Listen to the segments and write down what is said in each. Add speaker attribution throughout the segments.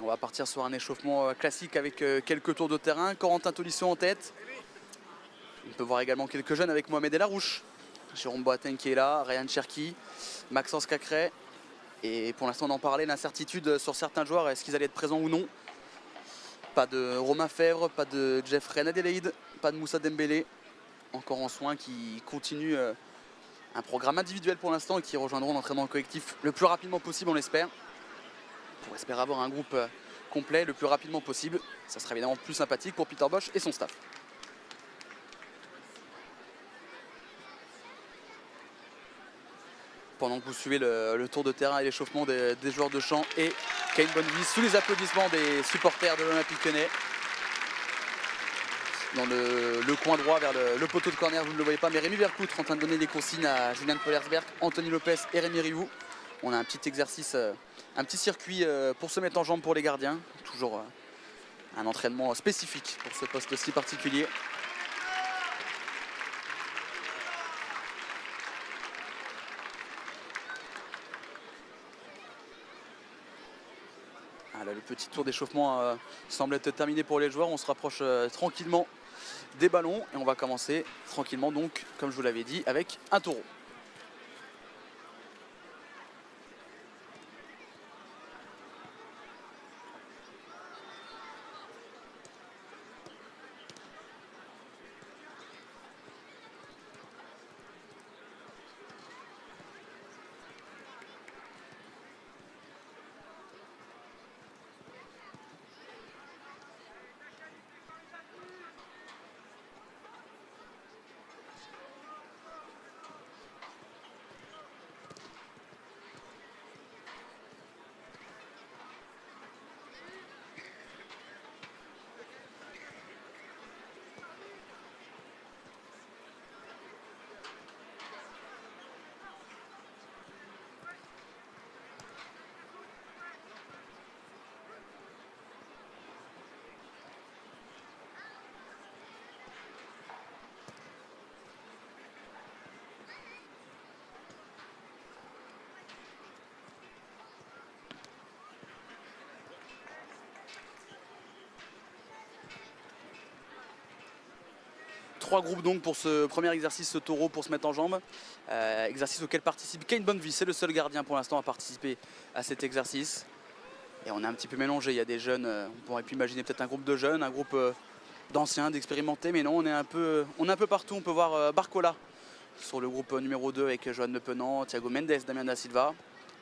Speaker 1: On va partir sur un échauffement classique avec quelques tours de terrain. Corentin Tolisso en tête. On peut voir également quelques jeunes avec Mohamed Elarouche. Jérôme Boateng qui est là, Ryan Cherki, Maxence Cacré. Et pour l'instant on en parlait, l'incertitude sur certains joueurs, est-ce qu'ils allaient être présents ou non. Pas de Romain Fèvre, pas de Jeffrey Adelaide, pas de Moussa Dembélé. Encore en soins qui continue un programme individuel pour l'instant et qui rejoindront l'entraînement collectif le plus rapidement possible, on l'espère. Pour espérer avoir un groupe complet le plus rapidement possible. Ça sera évidemment plus sympathique pour Peter Bosz et son staff. Pendant que vous suivez le tour de terrain et l'échauffement des joueurs de champ et Kane Bonnevis sous les applaudissements des supporters de l'Olympique Lyonnais. Dans le coin droit vers le poteau de corner, vous ne le voyez pas, mais Rémi Vercoutre en train de donner des consignes à Julian Pollersberg, Anthony Lopez et Rémi Rioux. On a un petit exercice, un petit circuit pour se mettre en jambe pour les gardiens. Toujours un entraînement spécifique pour ce poste si particulier. Voilà, le petit tour d'échauffement semble être terminé pour les joueurs. On se rapproche tranquillement des ballons et on va commencer tranquillement donc, comme je vous l'avais dit, avec un taureau. Trois groupes donc pour ce premier exercice, ce taureau pour se mettre en jambe. Exercice auquel participe Kane Bonnevis, c'est le seul gardien pour l'instant à participer à cet exercice. Et on est un petit peu mélangé, il y a des jeunes, on pourrait plus imaginer peut-être un groupe de jeunes, un groupe d'anciens, d'expérimentés, mais non, on est un peu partout. On peut voir Barcola sur le groupe numéro 2 avec Johan Le Penant, Thiago Mendes, Damien Da Silva.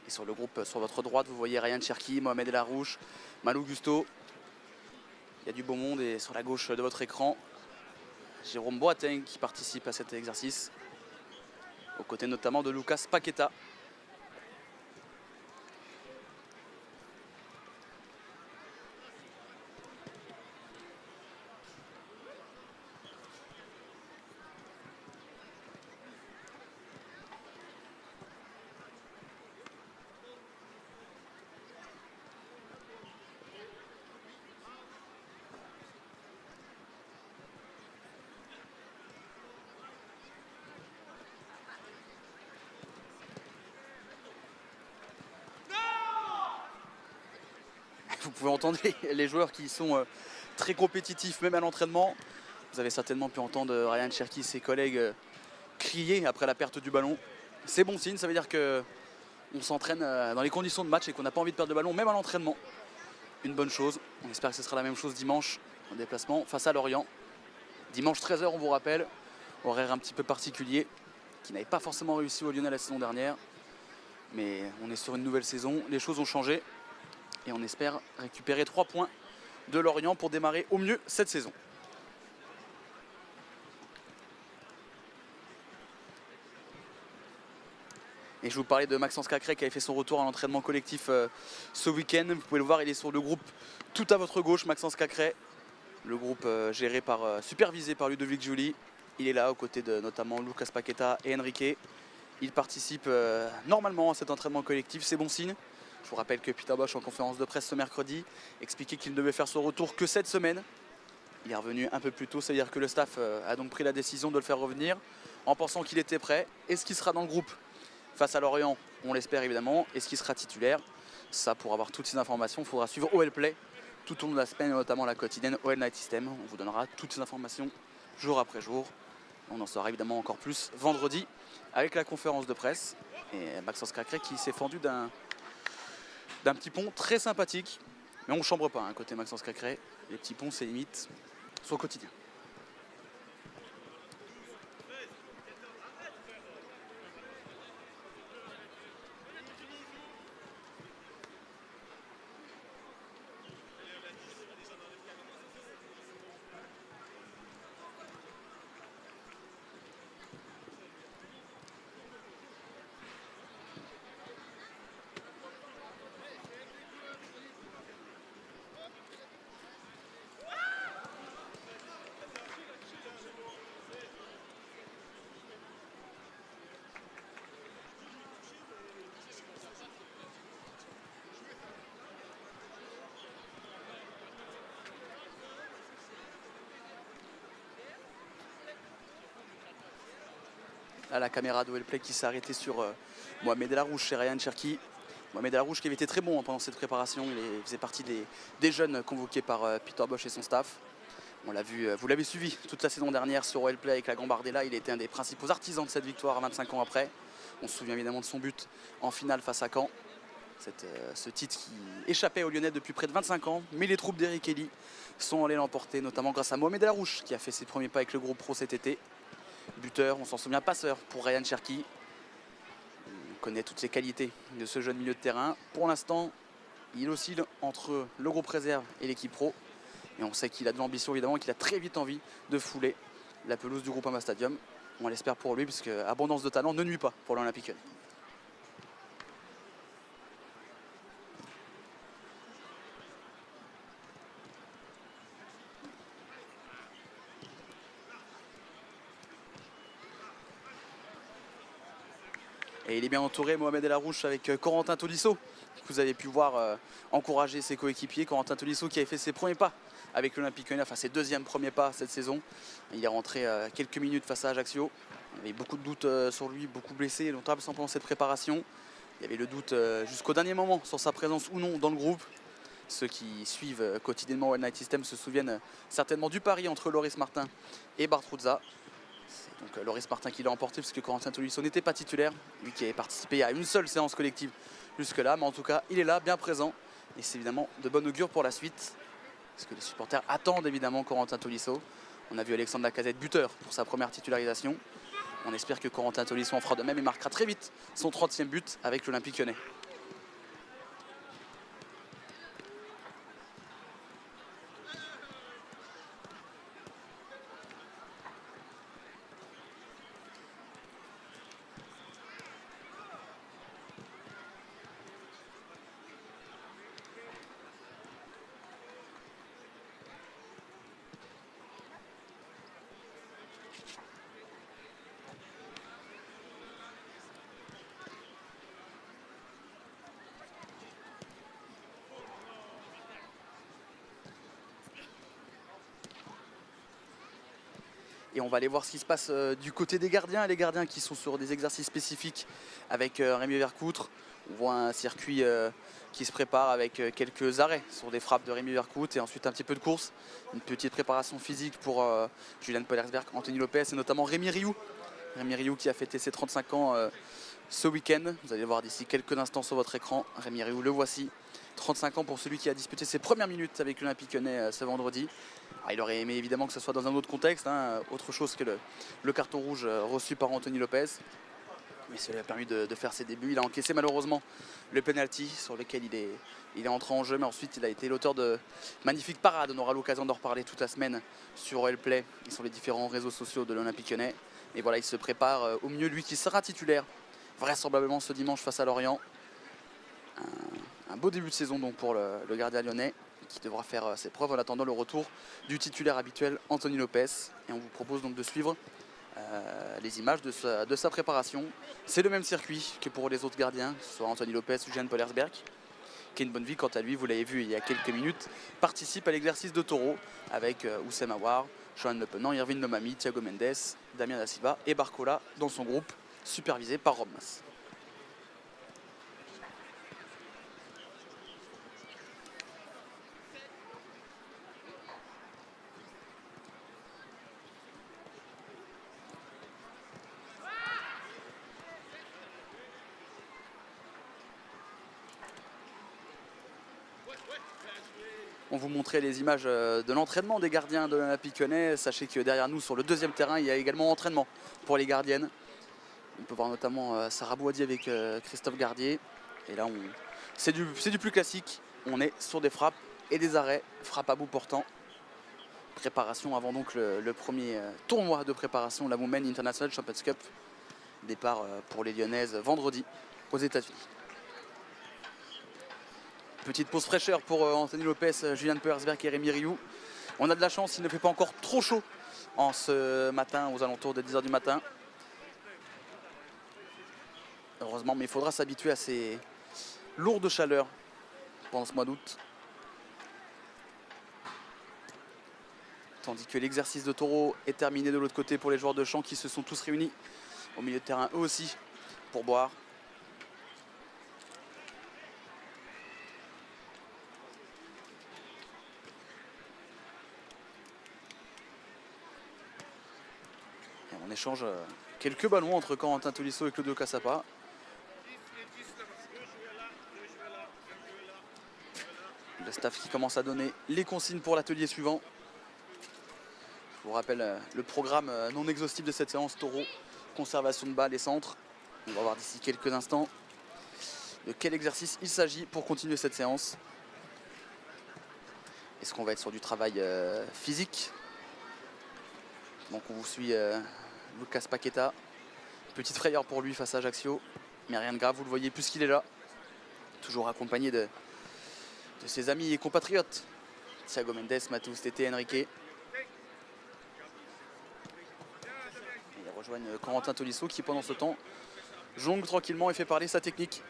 Speaker 1: Et sur le groupe sur votre droite, vous voyez Ryan Cherki, Mohamed Elarouche, Malou Gusto. Il y a du beau monde et sur la gauche de votre écran, Jérôme Boateng qui participe à cet exercice, aux côtés notamment de Lucas Paqueta. Vous pouvez entendre les joueurs qui sont très compétitifs, même à l'entraînement. Vous avez certainement pu entendre Ryan Cherki, ses collègues, crier après la perte du ballon. C'est bon signe, ça veut dire qu'on s'entraîne dans les conditions de match et qu'on n'a pas envie de perdre le ballon, même à l'entraînement. Une bonne chose. On espère que ce sera la même chose dimanche en déplacement face à Lorient. Dimanche 13 h, on vous rappelle, horaire un petit peu particulier, qui n'avait pas forcément réussi au Lyonnais la saison dernière. Mais on est sur une nouvelle saison, les choses ont changé. Et on espère récupérer 3 points de Lorient pour démarrer au mieux cette saison. Et je vous parlais de Maxence Cacré qui avait fait son retour à l'entraînement collectif ce week-end. Vous pouvez le voir, il est sur le groupe tout à votre gauche, Maxence Cacré. Le groupe géré supervisé par Ludovic Giuli. Il est là aux côtés de notamment Lucas Paqueta et Enrique. Il participe normalement à cet entraînement collectif, c'est bon signe. Je vous rappelle que Peter Bosz, en conférence de presse ce mercredi, expliquait qu'il ne devait faire son retour que cette semaine. Il est revenu un peu plus tôt, c'est-à-dire que le staff a donc pris la décision de le faire revenir en pensant qu'il était prêt. Est-ce qu'il sera dans le groupe face à Lorient? On l'espère évidemment. Est-ce qu'il sera titulaire? Ça, pour avoir toutes ces informations, il faudra suivre OL Play tout au long de la semaine, notamment la quotidienne OL Night System. On vous donnera toutes ces informations jour après jour. On en saura évidemment encore plus vendredi avec la conférence de presse. Et Maxence Cracré qui s'est fendu d'un petit pont très sympathique. Mais on ne chambre pas, côté Maxence Cracré. Les petits ponts, c'est limite son quotidien. Là, la caméra de OL Play qui s'est arrêtée sur Mohamed El Arouche et Ryan Cherki. Mohamed El Arouche qui avait été très bon pendant cette préparation. Il faisait partie des jeunes convoqués par Peter Bosch et son staff. On l'a vu, vous l'avez suivi toute la saison dernière sur OL Play avec la Gambardella. Il était un des principaux artisans de cette victoire 25 ans après. On se souvient évidemment de son but en finale face à Caen. Ce titre qui échappait aux Lyonnais depuis près de 25 ans. Mais les troupes d'Eric Kelly sont allées l'emporter, notamment grâce à Mohamed El Arouche qui a fait ses premiers pas avec le groupe pro cet été. Buteur, on s'en souvient, passeur pour Ryan Cherki. On connaît toutes les qualités de ce jeune milieu de terrain. Pour l'instant, il oscille entre le groupe réserve et l'équipe pro. Et on sait qu'il a de l'ambition évidemment et qu'il a très vite envie de fouler la pelouse du Groupama Stadium. On l'espère pour lui puisque abondance de talent ne nuit pas pour l'Olympique Lyonnais. Et il est bien entouré, Mohamed El Arouche, avec Corentin Tolisso, que vous avez pu voir encourager ses coéquipiers. Corentin Tolisso qui avait fait ses premiers pas avec l'Olympique Lyonnais, enfin ses deuxièmes premiers pas cette saison. Il est rentré quelques minutes face à Ajaccio. Il y avait beaucoup de doutes sur lui, beaucoup blessé, longtemps absent pendant cette préparation. Il y avait le doute jusqu'au dernier moment sur sa présence ou non dans le groupe. Ceux qui suivent quotidiennement One Night System se souviennent certainement du pari entre Loris Martin et Bartruzza. C'est donc Loris Martin qui l'a emporté puisque Corentin Tolisso n'était pas titulaire, lui qui avait participé à une seule séance collective jusque-là, mais en tout cas il est là, bien présent, et c'est évidemment de bon augure pour la suite, parce que les supporters attendent évidemment Corentin Tolisso. On a vu Alexandre Lacazette buteur pour sa première titularisation. On espère que Corentin Tolisso en fera de même et marquera très vite son 30e but avec l'Olympique Lyonnais. Et on va aller voir ce qui se passe du côté des gardiens. Les gardiens qui sont sur des exercices spécifiques avec Rémi Vercoutre. On voit un circuit qui se prépare avec quelques arrêts sur des frappes de Rémi Vercoutre et ensuite un petit peu de course. Une petite préparation physique pour Julian Polersberg, Anthony Lopez et notamment Rémi Rioux. Rémi Rioux qui a fêté ses 35 ans ce week-end. Vous allez le voir d'ici quelques instants sur votre écran. Rémi Rioux, le voici. 35 ans pour celui qui a disputé ses premières minutes avec l'Olympique Lyonnais ce vendredi. Alors, il aurait aimé évidemment que ce soit dans un autre contexte, autre chose que le carton rouge reçu par Anthony Lopez. Mais cela lui a permis de faire ses débuts. Il a encaissé malheureusement le penalty sur lequel il est entré en jeu. Mais ensuite, il a été l'auteur de magnifiques parades. On aura l'occasion d'en reparler toute la semaine sur OL Play et sur les différents réseaux sociaux de l'Olympique Lyonnais. Et voilà, il se prépare au mieux, lui qui sera titulaire vraisemblablement ce dimanche face à Lorient. Un beau début de saison donc pour le gardien lyonnais qui devra faire ses preuves en attendant le retour du titulaire habituel Anthony Lopez. Et on vous propose donc de suivre les images de sa préparation. C'est le même circuit que pour les autres gardiens, que ce soit Anthony Lopez ou Julian Polersberg. Ken Bonnevi, quant à lui, vous l'avez vu il y a quelques minutes, participe à l'exercice de taureau avec Oussem Aouar, Johan Le Penant, Irvine Lomami, Thiago Mendes, Damien Da Silva et Barcola dans son groupe, supervisé par Rob Mas. On vous montrait les images de l'entraînement des gardiens de l'Olympique Lyonnais. Sachez que derrière nous, sur le deuxième terrain, il y a également entraînement pour les gardiennes. On peut voir notamment Sarah Bouhaddi avec Christophe Gardier. Et là, c'est du plus classique. On est sur des frappes et des arrêts, frappe à bout portant. Préparation avant donc le premier tournoi de préparation, la Women International Champions Cup. Départ pour les Lyonnaises vendredi aux États-Unis. Petite pause fraîcheur pour Anthony Lopez, Julian Peersberg et Rémi Rioux. On a de la chance, il ne fait pas encore trop chaud en ce matin, aux alentours de 10 h du matin. Heureusement, mais il faudra s'habituer à ces lourdes chaleurs pendant ce mois d'août. Tandis que l'exercice de taureau est terminé de l'autre côté pour les joueurs de champ qui se sont tous réunis au milieu de terrain eux aussi pour boire. Et on échange quelques ballons entre Corentin Tolisso et Claudio Cassapa. Le staff qui commence à donner les consignes pour l'atelier suivant. Je vous rappelle le programme non exhaustif de cette séance taureau, conservation de balles et centres. On va voir d'ici quelques instants de quel exercice il s'agit pour continuer cette séance. Est-ce qu'on va être sur du travail physique? Donc on vous suit Lucas Paqueta. Petite frayeur pour lui face à Ajaccio, mais rien de grave, vous le voyez puisqu'il est là. Toujours accompagné de ses amis et compatriotes. Thiago Mendes, Matheus Tété, Enrique. Ils rejoignent Corentin Tolisso qui pendant ce temps jongle tranquillement et fait parler sa technique.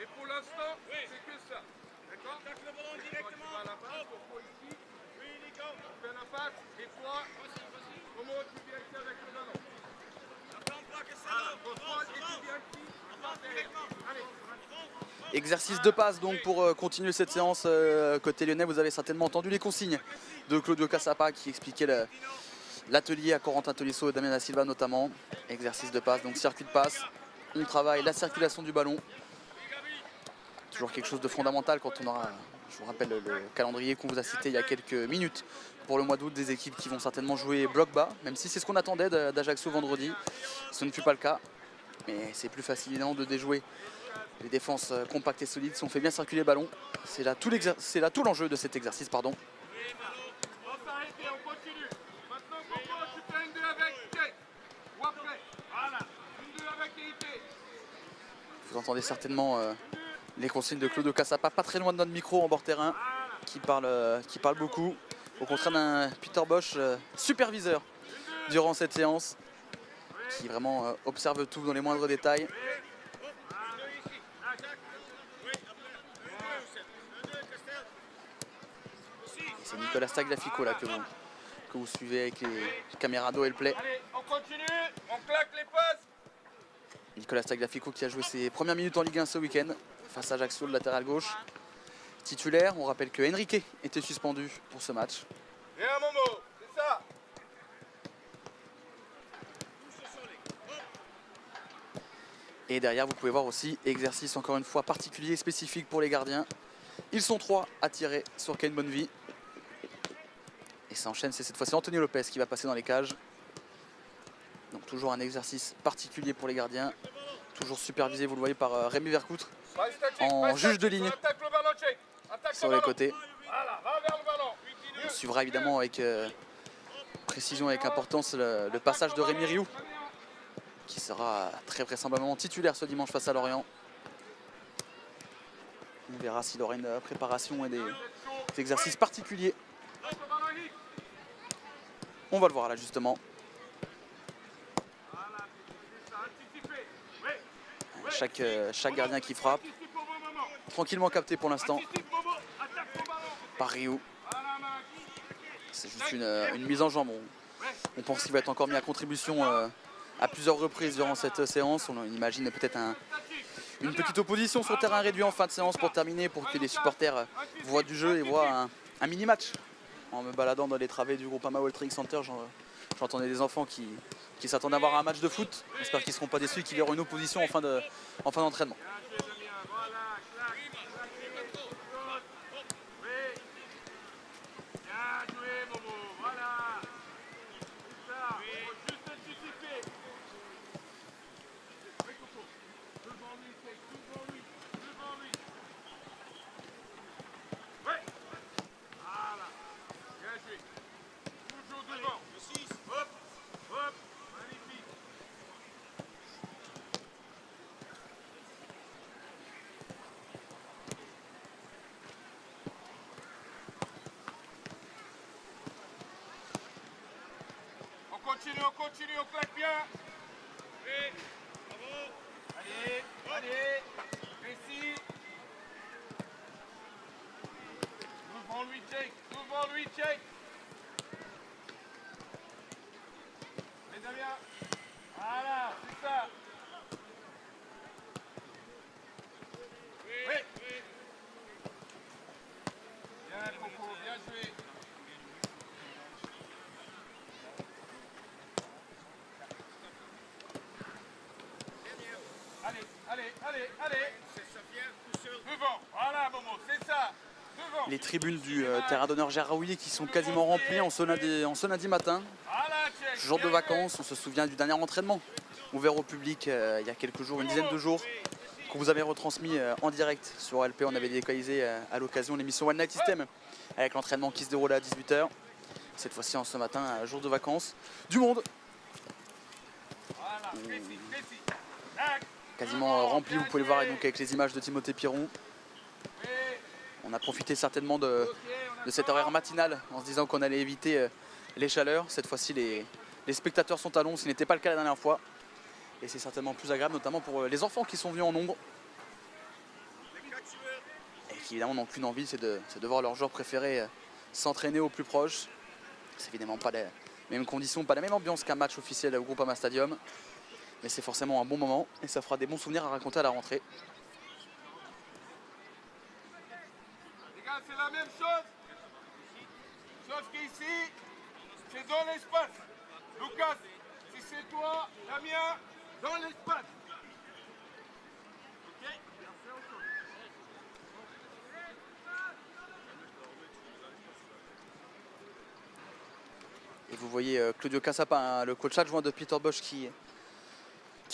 Speaker 2: Et pour l'instant, c'est que ça. D'accord? Le ballon directement. Tu vas à la passe, Coco ici. Oui, Nico. Tu fais la passe, et toi, comment tu viens ici avec le ballon? Attends pas que ça. Contrôle, et tu viens ici. Allez.
Speaker 1: Exercice de passe donc pour continuer cette séance côté lyonnais. Vous avez certainement entendu les consignes de Claudio Cassapa qui expliquait l'atelier à Corentin Tolisso et Damien Da Silva notamment. Exercice de passe, donc circuit de passe. On travaille la circulation du ballon. Toujours quelque chose de fondamental quand on aura, je vous rappelle le calendrier qu'on vous a cité il y a quelques minutes pour le mois d'août, des équipes qui vont certainement jouer bloc bas, même si c'est ce qu'on attendait d'Ajaccio vendredi. Ce ne fut pas le cas, mais c'est plus facile évidemment de déjouer les défenses compactes et solides si on fait bien circuler le ballon. C'est là tout l'enjeu de cet exercice, pardon.
Speaker 2: On s'arrête et on continue. Maintenant, Coco, tu fais une 2 avec Kate. Ou après. Voilà. Une 2 avec Kate.
Speaker 1: Vous entendez certainement les consignes de Claudio Cassapa, pas très loin de notre micro en bord terrain, qui parle beaucoup. Au contraire d'un Peter Bosch, superviseur durant cette séance, qui vraiment observe tout dans les moindres détails. C'est Nicolas Tagliafico là que vous suivez avec les caméras d'eau et le play.
Speaker 2: Allez, on continue. On claque les passes.
Speaker 1: Nicolas Tagliafico qui a joué ses premières minutes en Ligue 1 ce week-end face à Ajaccio, le latéral gauche. Titulaire, on rappelle que Enrique était suspendu pour ce match.
Speaker 2: Viens Momo, c'est ça.
Speaker 1: Et derrière, vous pouvez voir aussi exercice encore une fois particulier, spécifique pour les gardiens. Ils sont 3 à tirer sur Kane Bonnevie. Et ça enchaîne, c'est cette fois-ci Anthony Lopez qui va passer dans les cages. Donc toujours un exercice particulier pour les gardiens. Toujours supervisé, vous le voyez, par Rémi Vercoutre en juge de ligne sur les côtés.
Speaker 2: Voilà, va vers le ballon.
Speaker 1: On suivra évidemment avec précision, avec importance le passage de Rémi Rioux, qui sera très vraisemblablement titulaire ce dimanche face à Lorient. On verra s'il aura une préparation et des exercices particuliers. On va le voir là justement. Chaque gardien qui frappe. Tranquillement capté pour l'instant par Rioux. C'est juste une mise en jambe. On pense qu'il va être encore mis à contribution à plusieurs reprises durant cette séance. On imagine peut-être Une petite opposition sur terrain réduit en fin de séance pour terminer, pour que les supporters voient du jeu et voient un mini-match. En me baladant dans les travées du Groupama World Trade Center, j'entendais des enfants qui s'attendent à voir un match de foot. J'espère qu'ils ne seront pas déçus, qu'il y aura une opposition en fin d'entraînement.
Speaker 2: On continue, on claque bien. Oui, bravo. Allez, précis. Devant lui, check. Et Damien. Voilà, c'est ça. Oui. Bien, Coco, bien joué. Allez. Devant, voilà Momo, c'est ça. Devant.
Speaker 1: Les tribunes du terrain d'honneur Gérard qui sont quasiment remplies en ce lundi matin. Jour de vacances, on se souvient du dernier entraînement ouvert au public il y a quelques jours, une dizaine de jours, qu'on vous avait retransmis en direct sur LP. On avait délocalisé à l'occasion l'émission One Night System avec l'entraînement qui se déroulait à 18 h. Cette fois-ci, en ce matin, jour de vacances, du monde. Quasiment rempli, vous pouvez le voir, et donc avec les images de Timothée Piron. On a profité certainement de cet horaire matinal en se disant qu'on allait éviter les chaleurs. Cette fois-ci, les spectateurs sont à l'ombre, ce qui n'était pas le cas la dernière fois. Et c'est certainement plus agréable, notamment pour les enfants qui sont venus en nombre. Et qui évidemment n'ont qu'une envie, c'est de voir leur joueur préféré s'entraîner au plus proche. C'est évidemment pas les mêmes conditions, pas la même ambiance qu'un match officiel au Groupama Stadium. Mais c'est forcément un bon moment et ça fera des bons souvenirs à raconter à la rentrée.
Speaker 2: Les gars, c'est la même chose. Sauf qu'ici, c'est dans l'espace. Lucas, si c'est toi, Damien, dans l'espace. Ok.
Speaker 1: Et vous voyez Claudio Cassapin, le coach adjoint de Peter Bosch, qui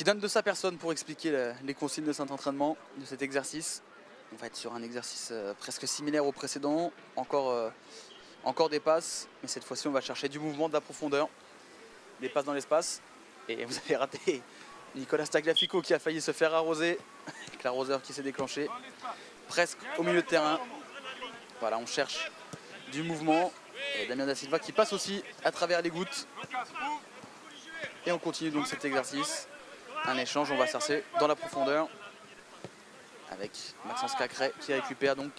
Speaker 1: donne de sa personne pour expliquer les consignes de cet entraînement, de cet exercice. On va être sur un exercice presque similaire au précédent, encore des passes, mais cette fois-ci on va chercher du mouvement, de la profondeur, des passes dans l'espace. Et vous avez raté Nicolas Tagliafico qui a failli se faire arroser, avec l'arroseur qui s'est déclenché, presque au milieu de terrain. Voilà, on cherche du mouvement, et Damien Da Silva qui passe aussi à travers les gouttes. Et on continue donc cet exercice. Un échange, on va chercher dans la profondeur avec Maxence Cacré qui récupère donc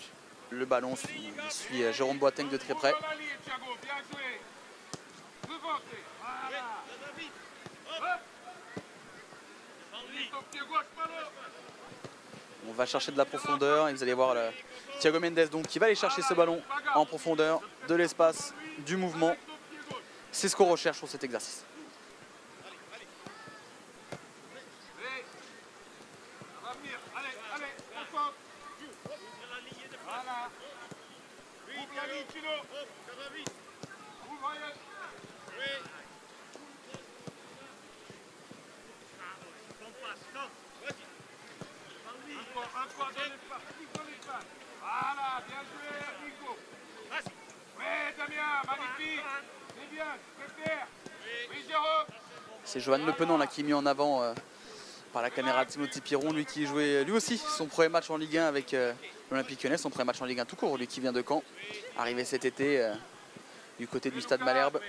Speaker 1: le ballon. Il suit Jérôme Boateng de très près. On va chercher de la profondeur et vous allez voir Thiago Mendes donc, qui va aller chercher ce ballon en profondeur, de l'espace, du mouvement. C'est ce qu'on recherche sur cet exercice.
Speaker 2: Voilà, bien joué, Nico. Ouais, Damien, magnifique. C'est bien, c'est clair. Oui, Jérôme.
Speaker 1: C'est Johan Le Penant là, qui est mis en avant par la caméra de Timothée Piron, lui qui jouait lui aussi son premier match en Ligue 1 avec l'Olympique Lyonnais, son premier match en Ligue 1 tout court, lui qui vient de Caen, arrivé cet été du côté du Stade Malherbe.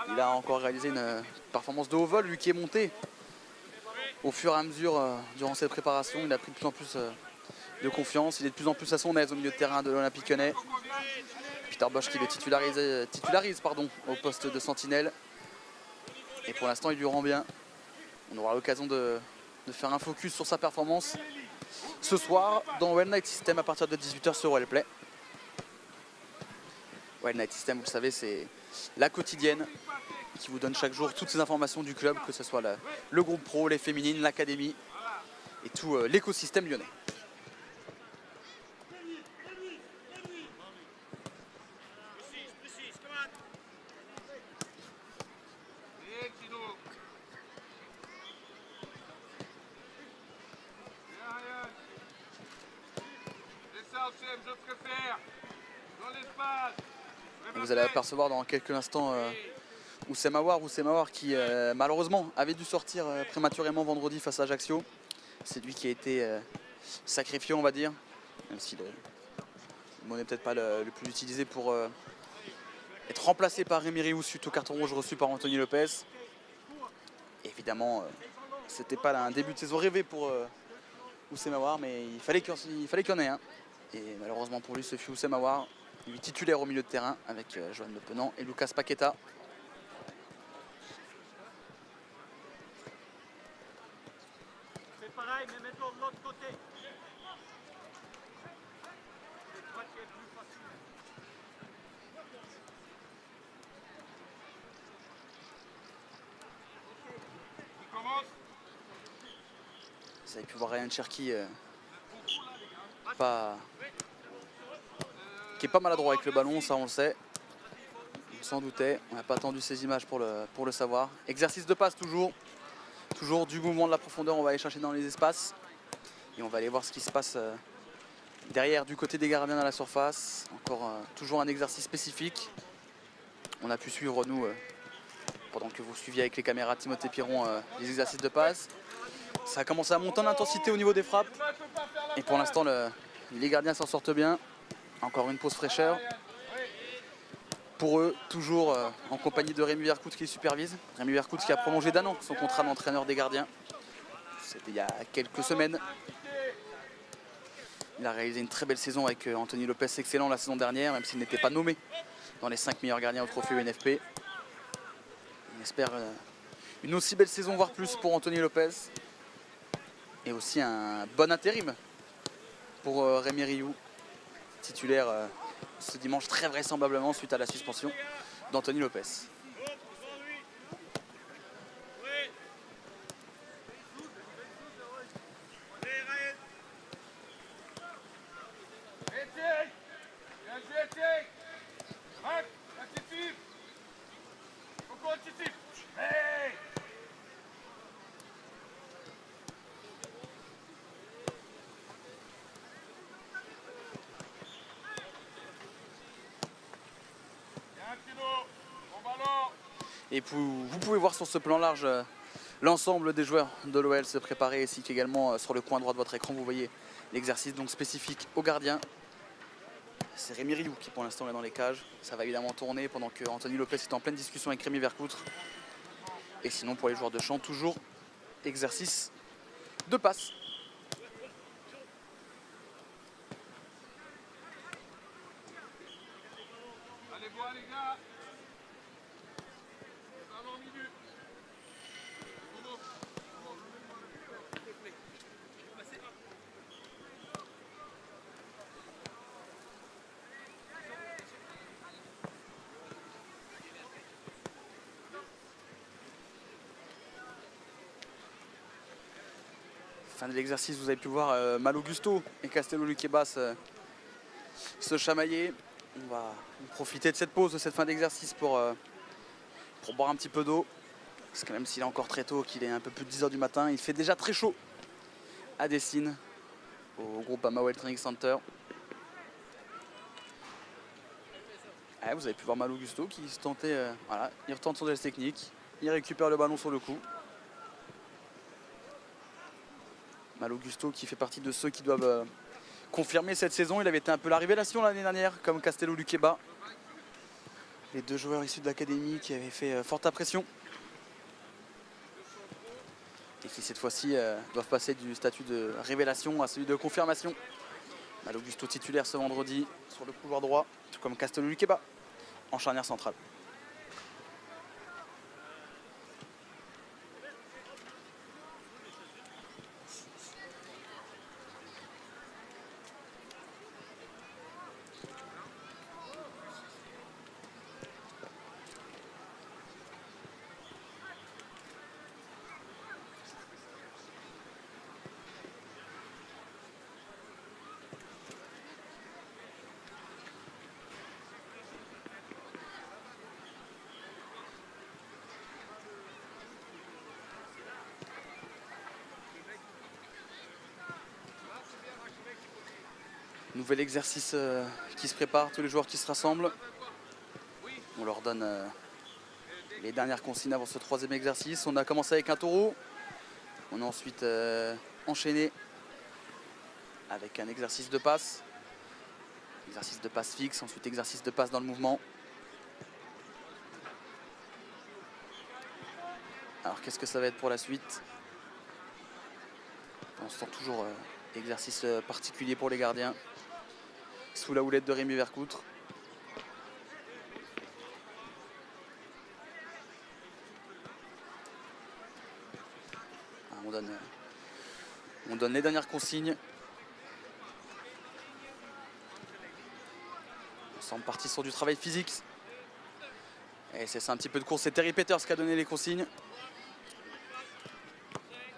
Speaker 1: Il a encore réalisé une performance de haut vol, lui qui est monté au fur et à mesure durant cette préparation. Il a pris de plus en plus de confiance, il est de plus en plus à son aise au milieu de terrain de l'Olympique Lyonnais. Peter Bosch qui le titularise au poste de sentinelle. Et pour l'instant il lui rend bien. On aura l'occasion de faire un focus sur sa performance ce soir dans Wild Night System à partir de 18 h sur Wellplay. Wild Night System, vous le savez, c'est la quotidienne qui vous donne chaque jour toutes ces informations du club, que ce soit le groupe pro, les féminines, l'académie et tout l'écosystème lyonnais. Vous allez apercevoir dans quelques instants Oussem Aouar qui malheureusement avait dû sortir prématurément vendredi face à Ajaccio. C'est lui qui a été sacrifié, on va dire, même si le mot n'est peut-être pas le plus utilisé pour être remplacé par Rémi Rioux suite au carton rouge reçu par Anthony Lopez. Et évidemment, c'était pas un début de saison rêvé pour Oussem Aouar, mais il fallait qu'il y en ait un. Et malheureusement pour lui, ce fut Oussem Aouar, lui titulaire au milieu de terrain avec Johan Le Penant et Lucas Paqueta.
Speaker 3: C'est pareil, mais mettons de l'autre côté.
Speaker 1: Vous avez pu voir Ryan Cherki qui est pas maladroit avec le ballon, ça on le sait. On s'en doutait, on n'a pas attendu ces images pour le savoir. Exercice de passe toujours du mouvement, de la profondeur, on va aller chercher dans les espaces. Et on va aller voir ce qui se passe derrière du côté des gardiens à la surface. Encore toujours un exercice spécifique. On a pu suivre nous, pendant que vous suiviez avec les caméras Timothée Piron, les exercices de passe. Ça a commencé à monter en intensité au niveau des frappes. Et pour l'instant, les gardiens s'en sortent bien. Encore une pause fraîcheur. Pour eux, toujours en compagnie de Rémi Vercout qui les supervise. Rémi Vercout qui a prolongé d'1 an son contrat d'entraîneur des gardiens. C'était il y a quelques semaines. Il a réalisé une très belle saison avec Anthony Lopez, excellent la saison dernière, même s'il n'était pas nommé dans les 5 meilleurs gardiens au trophée UNFP. On espère une aussi belle saison, voire plus, pour Anthony Lopez. Et aussi un bon intérim pour Rémi Rioux, titulaire ce dimanche très vraisemblablement suite à la suspension d'Anthony Lopez. Et vous pouvez voir sur ce plan large l'ensemble des joueurs de l'OL se préparer, ainsi qu'également sur le coin droit de votre écran, vous voyez l'exercice donc spécifique aux gardiens. C'est Rémi Rioux qui pour l'instant est dans les cages. Ça va évidemment tourner pendant que Anthony Lopez est en pleine discussion avec Rémi Vercoutre. Et sinon pour les joueurs de champ, toujours exercice de passe.
Speaker 2: Allez voir les gars.
Speaker 1: Fin de l'exercice, vous avez pu voir Malo Gusto et Castello Luquebas se chamailler. On va profiter de cette pause, de cette fin d'exercice pour boire un petit peu d'eau. Parce que même s'il est encore très tôt, qu'il est un peu plus de 10 h du matin, il fait déjà très chaud à Dessines, au groupe Amaouel Training Center. Ah, vous avez pu voir Malo Gusto qui se tentait, voilà, il retente son geste technique, il récupère le ballon sur le coup. Malo Gusto qui fait partie de ceux qui doivent confirmer cette saison. Il avait été un peu la révélation l'année dernière, comme Castello Luqueba. Les deux joueurs issus de l'académie qui avaient fait forte impression. Et qui cette fois-ci doivent passer du statut de révélation à celui de confirmation. Malo Gusto titulaire ce vendredi sur le couloir droit, tout comme Castello Luqueba en charnière centrale. Nouvel exercice qui se prépare, tous les joueurs qui se rassemblent. On leur donne les dernières consignes avant ce troisième exercice. On a commencé avec un taureau. On a ensuite enchaîné avec un exercice de passe. Exercice de passe fixe, ensuite exercice de passe dans le mouvement. Alors qu'est-ce que ça va être pour la suite? On sent toujours exercice particulier pour les gardiens. Sous la houlette de Rémi Vercoutre. On donne les dernières consignes. On semble parti sur du travail physique. Et c'est ça un petit peu de course. C'est Terry Peters qui a donné les consignes.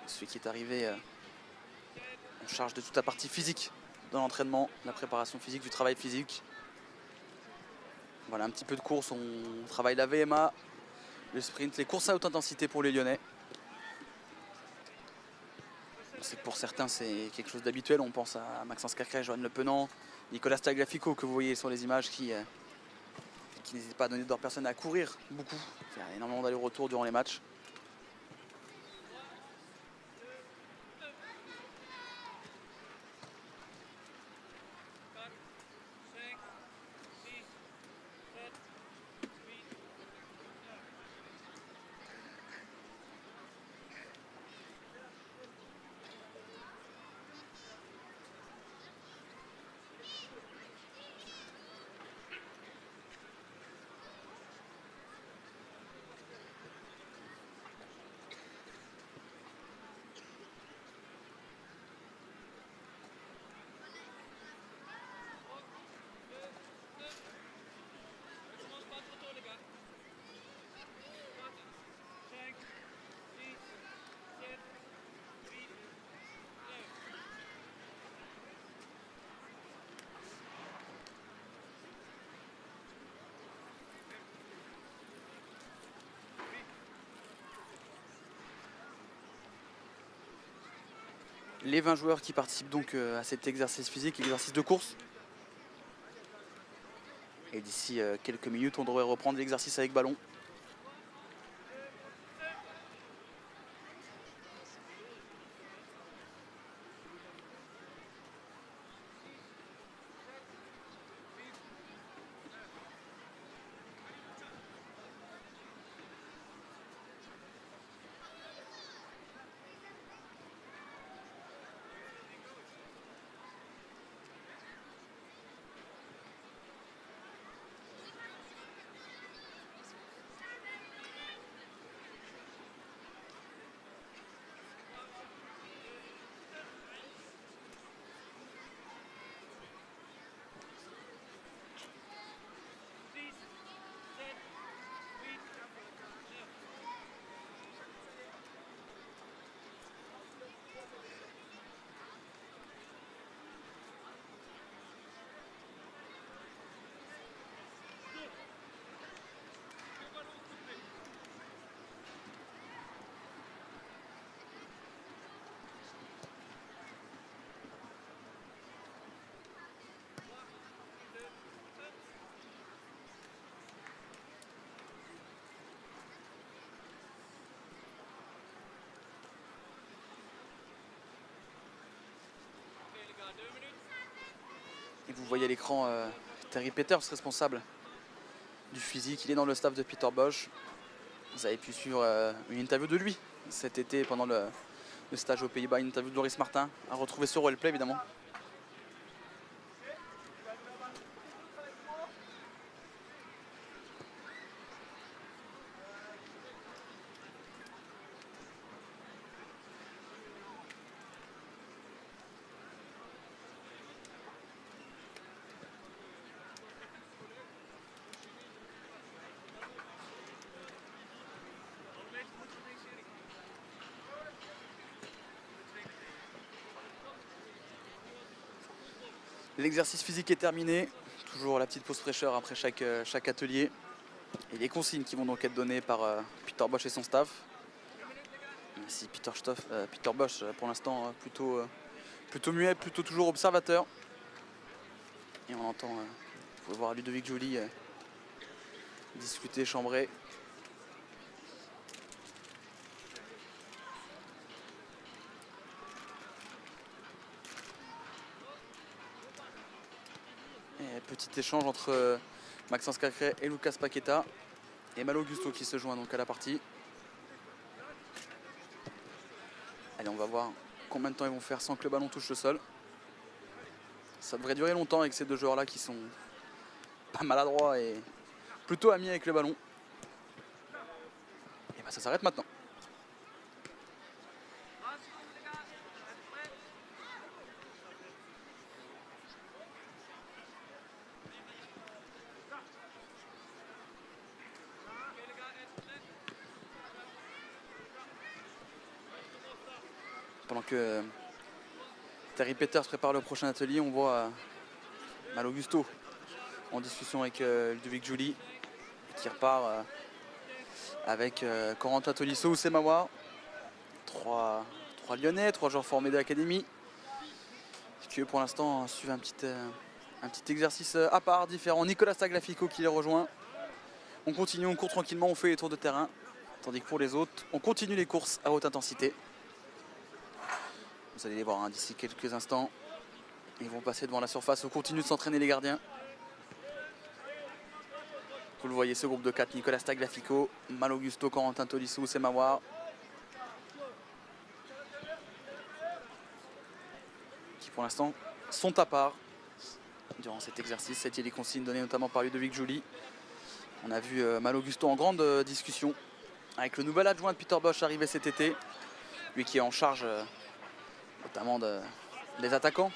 Speaker 1: Celui qui est arrivé en charge de toute la partie physique dans l'entraînement, la préparation physique, du travail physique. Voilà, un petit peu de course. On travaille la VMA, le sprint, les courses à haute intensité pour les Lyonnais. On sait que pour certains, c'est quelque chose d'habituel. On pense à Maxence Cacré, Joanne Le Penant, Nicolas Tagliafico que vous voyez sur les images qui n'hésitent pas à donner de leur personne à courir beaucoup, faire énormément d'allers-retours durant les matchs. Les 20 joueurs qui participent donc à cet exercice physique, exercice de course. Et d'ici quelques minutes, on devrait reprendre l'exercice avec ballon. Et vous voyez à l'écran Terry Peters, responsable du physique. Il est dans le staff de Peter Bosch. Vous avez pu suivre une interview de lui cet été pendant le stage aux Pays-Bas, une interview de Loris Martin, à retrouver sur Roleplay évidemment. L'exercice physique est terminé. Toujours la petite pause fraîcheur après chaque atelier. Et les consignes qui vont donc être données par Peter Bosch et son staff. Si Peter Bosch, pour l'instant, plutôt muet, plutôt toujours observateur. Et on entend, vous pouvez voir Ludovic Joly discuter, chambrer. Et petit échange entre Maxence Cacré et Lucas Paqueta. Et Malo Augusto qui se joint donc à la partie. Allez, on va voir combien de temps ils vont faire sans que le ballon touche le sol. Ça devrait durer longtemps avec ces deux joueurs-là qui sont pas maladroits et plutôt amis avec le ballon. Et ben ça s'arrête maintenant. Pendant que Terry Peters prépare le prochain atelier, on voit Malo Augusto en discussion avec Ludovic Joly qui repart avec Corentin Tolisso ou Semawar. Trois Lyonnais, 3 joueurs formés de l'académie qui eux pour l'instant suivent un petit exercice à part, différent. Nicolas Tagliafico qui les rejoint. On continue, on court tranquillement, on fait les tours de terrain. Tandis que pour les autres, on continue les courses à haute intensité. Vous allez les voir hein, d'ici quelques instants. Ils vont passer devant la surface. On continue de s'entraîner les gardiens. Vous le voyez, ce groupe de 4, Nicolas Tagliafico, Malo Augusto, Corentin Tolisso, Semawar. Qui pour l'instant sont à part durant cet exercice. C'était les consignes données notamment par Ludovic Joly. On a vu Malo Augusto en grande discussion avec le nouvel adjoint de Peter Bosch arrivé cet été. Lui qui est en charge notamment des attaquants.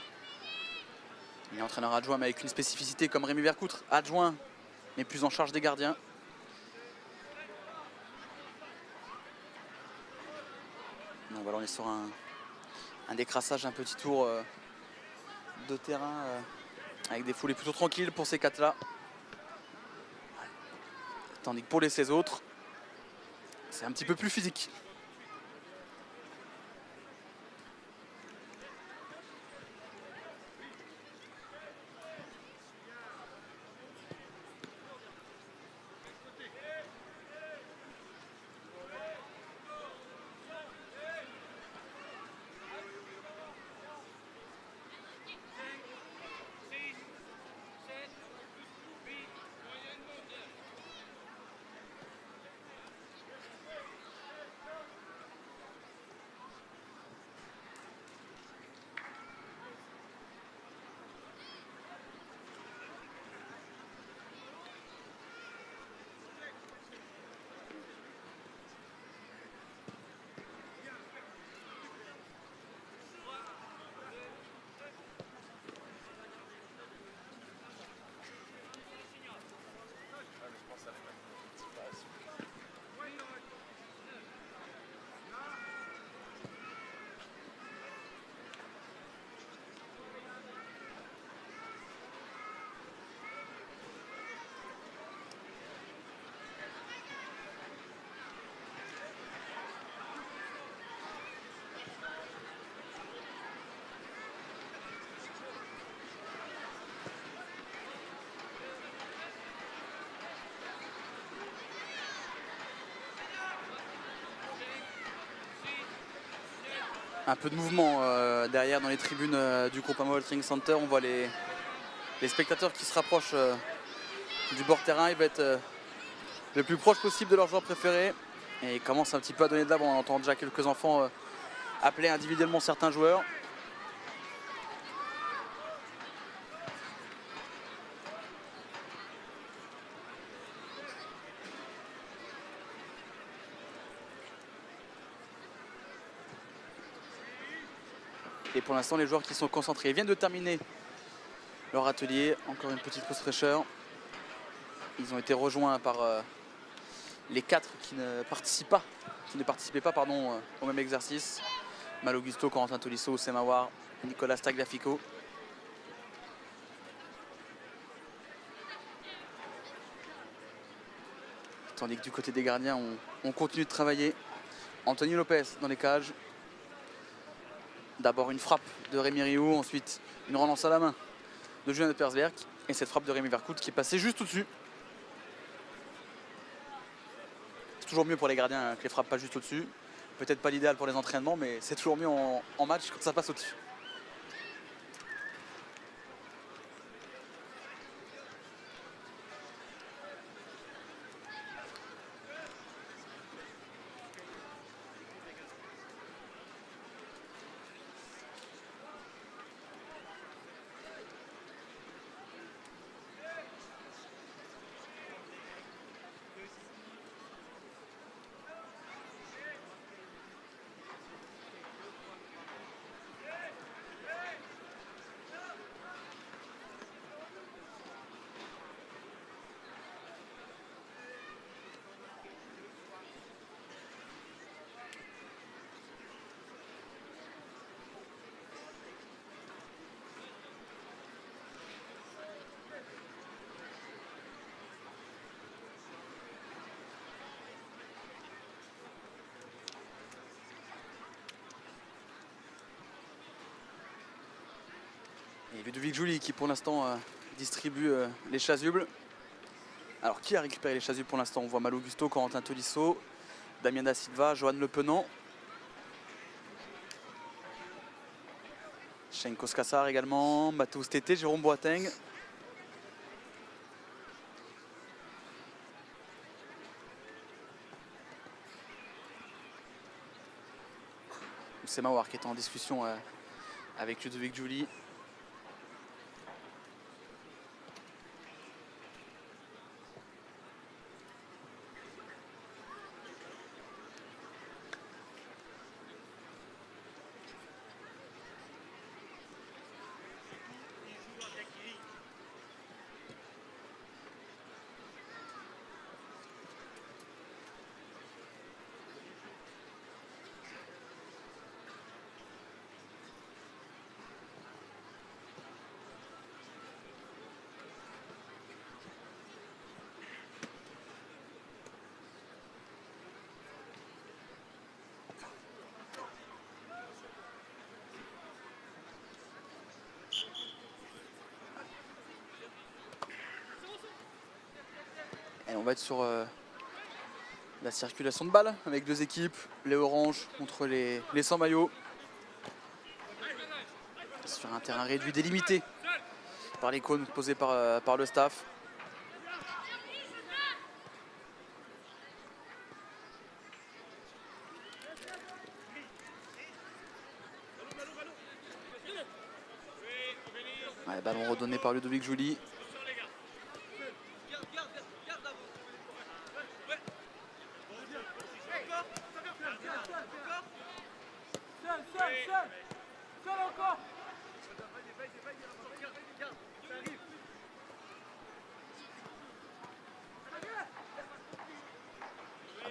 Speaker 1: Il est entraîneur adjoint mais avec une spécificité comme Rémi Vercoutre, adjoint mais plus en charge des gardiens. Donc voilà, on est sur un décrassage, un petit tour de terrain avec des foulées plutôt tranquilles pour ces 4 là. Tandis que pour les 16 autres, c'est un petit peu plus physique. Un peu de mouvement derrière dans les tribunes du Groupama World Training Center. On voit les spectateurs qui se rapprochent du bord terrain. Ils vont être le plus proche possible de leur joueur préféré. Et ils commencent un petit peu à donner de l'avant. On entend déjà quelques enfants appeler individuellement certains joueurs. Et pour l'instant, les joueurs qui sont concentrés viennent de terminer leur atelier. Encore une petite pause fraîcheur. Ils ont été rejoints par les 4 qui ne participaient pas au même exercice. Malo Augusto, Corentin Tolisso, Semawar, Nicolas Tagliafico. Tandis que du côté des gardiens, on continue de travailler. Anthony Lopez dans les cages. D'abord une frappe de Rémi Rioux, ensuite une relance à la main de Julian Persberg. Et cette frappe de Rémi Vercoute qui est passée juste au-dessus. C'est toujours mieux pour les gardiens que les frappes pas juste au-dessus. Peut-être pas l'idéal pour les entraînements, mais c'est toujours mieux en match quand ça passe au-dessus. Et Ludovic Joly qui pour l'instant distribue les chasubles. Alors qui a récupéré les chasubles pour l'instant? On voit Malo Gusto, Corentin Tolisso, Damien Da Silva, Johan Le Penant. Shane Koskassar également, Mathéus Tété, Jérôme Boateng. C'est Mawar qui est en discussion avec Ludovic Joly. Et on va être sur la circulation de balles avec deux équipes, les oranges contre les sans maillots. Sur un terrain réduit, délimité par les cônes posés par le staff. Ouais, ballon redonné par Ludovic Joly.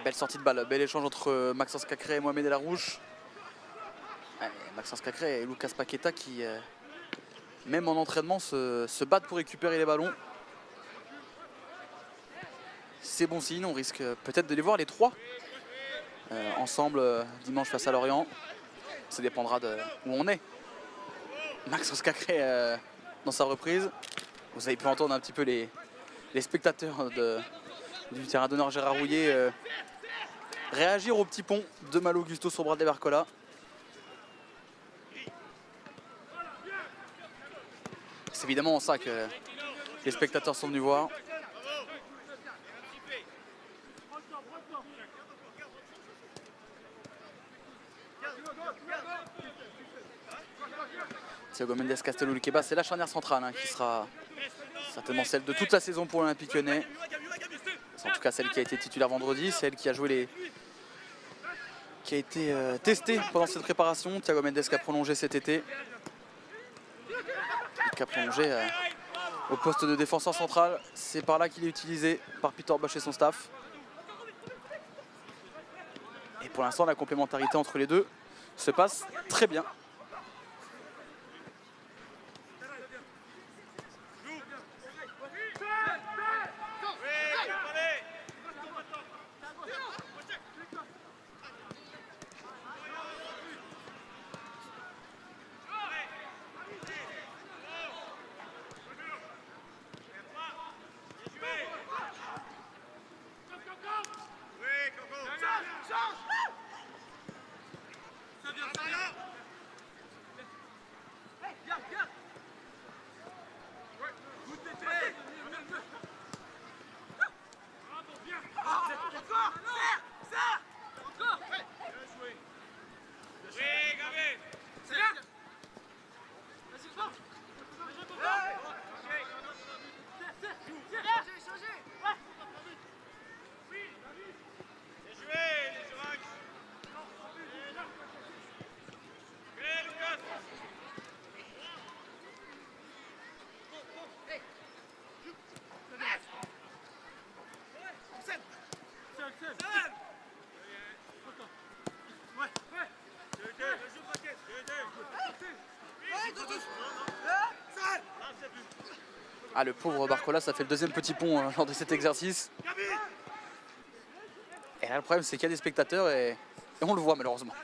Speaker 1: Belle sortie de balle, bel échange entre Maxence Cacré et Mohamed El Arouche. Ouais, Maxence Cacré et Lucas Paqueta qui, même en entraînement, se battent pour récupérer les ballons. C'est bon signe, on risque peut-être de les voir les trois ensemble dimanche face à Lorient. Ça dépendra de où on est. Maxence Cacré dans sa reprise. Vous avez pu entendre un petit peu les spectateurs du terrain d'honneur Gérard Rouillet réagir au petit pont de Malo Gusto sur Bradley Barcola. C'est évidemment ça que les spectateurs sont venus voir. Thiago Mendes, Castello Luqueba, c'est la charnière centrale qui sera certainement celle de toute la saison pour l'Olympique Lyonnais. C'est en tout cas celle qui a été titulaire vendredi, celle qui a joué qui a été testée pendant cette préparation. Thiago Mendes qui a prolongé cet été. Qui a prolongé au poste de défenseur central. C'est par là qu'il est utilisé par Peter Bosz et son staff. Et pour l'instant, la complémentarité entre les deux se passe très bien. Ah, le pauvre Barcola, ça fait le deuxième petit pont lors de cet exercice. Et là, le problème, c'est qu'il y a des spectateurs et on le voit malheureusement.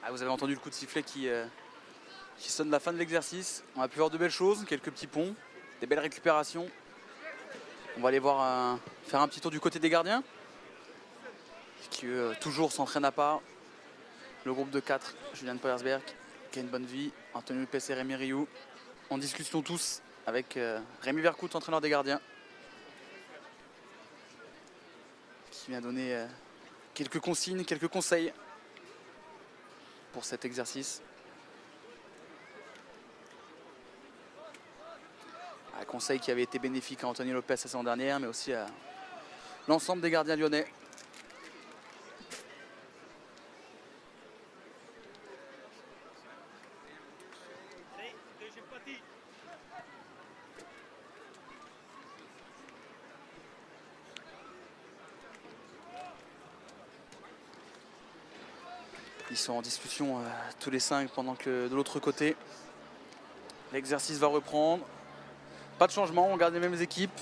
Speaker 1: Ah, vous avez entendu le coup de sifflet qui sonne la fin de l'exercice. On a pu voir de belles choses, quelques petits ponts, des belles récupérations. On va aller voir faire un petit tour du côté des gardiens, qui toujours s'entraînent à part. Le groupe de 4, Julian Poyersberg, Kane Bonnevie, Antonio Lopez et Rémi Rioux, en discussion tous avec Rémi Vercoute, entraîneur des gardiens, qui vient donner quelques consignes, quelques conseils pour cet exercice. Un conseil qui avait été bénéfique à Antonio Lopez la saison dernière, mais aussi à l'ensemble des gardiens lyonnais. Ils sont en discussion tous les 5 pendant que de l'autre côté, l'exercice va reprendre. Pas de changement, on garde les mêmes équipes.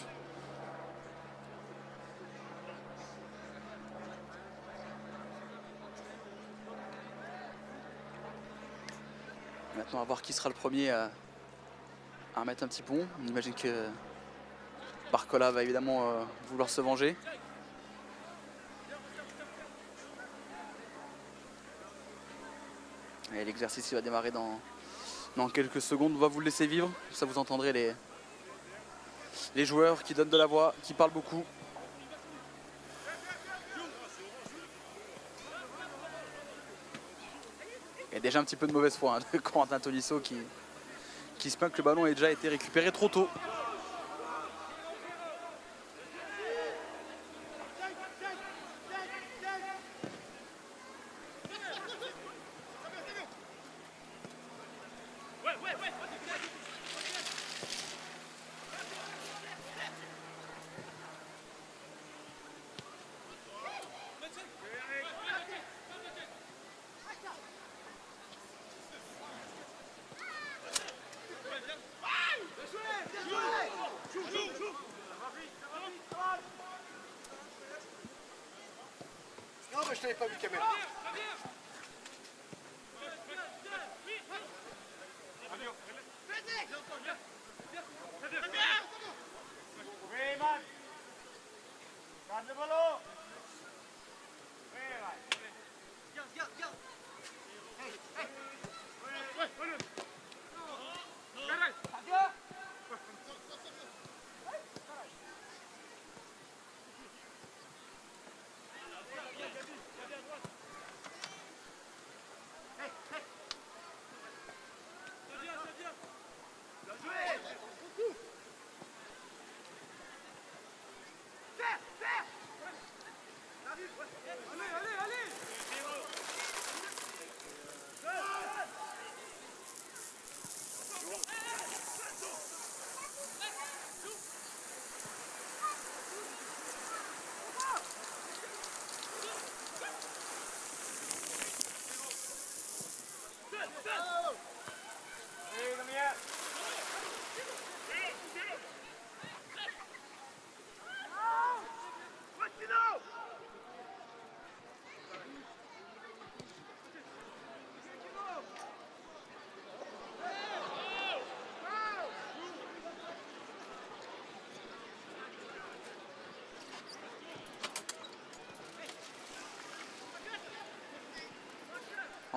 Speaker 1: Maintenant, on va voir qui sera le premier à remettre un petit pont. On imagine que Barcola va évidemment vouloir se venger. Et l'exercice va démarrer dans quelques secondes. On va vous le laisser vivre. Ça, vous entendrez les joueurs qui donnent de la voix, qui parlent beaucoup. Il y a déjà un petit peu de mauvaise foi de Corentin Tolisso qui se plaint que le ballon ait déjà été récupéré trop tôt.
Speaker 4: Non, mais je t'avais pas vu, caméra.
Speaker 3: Garde le ballon.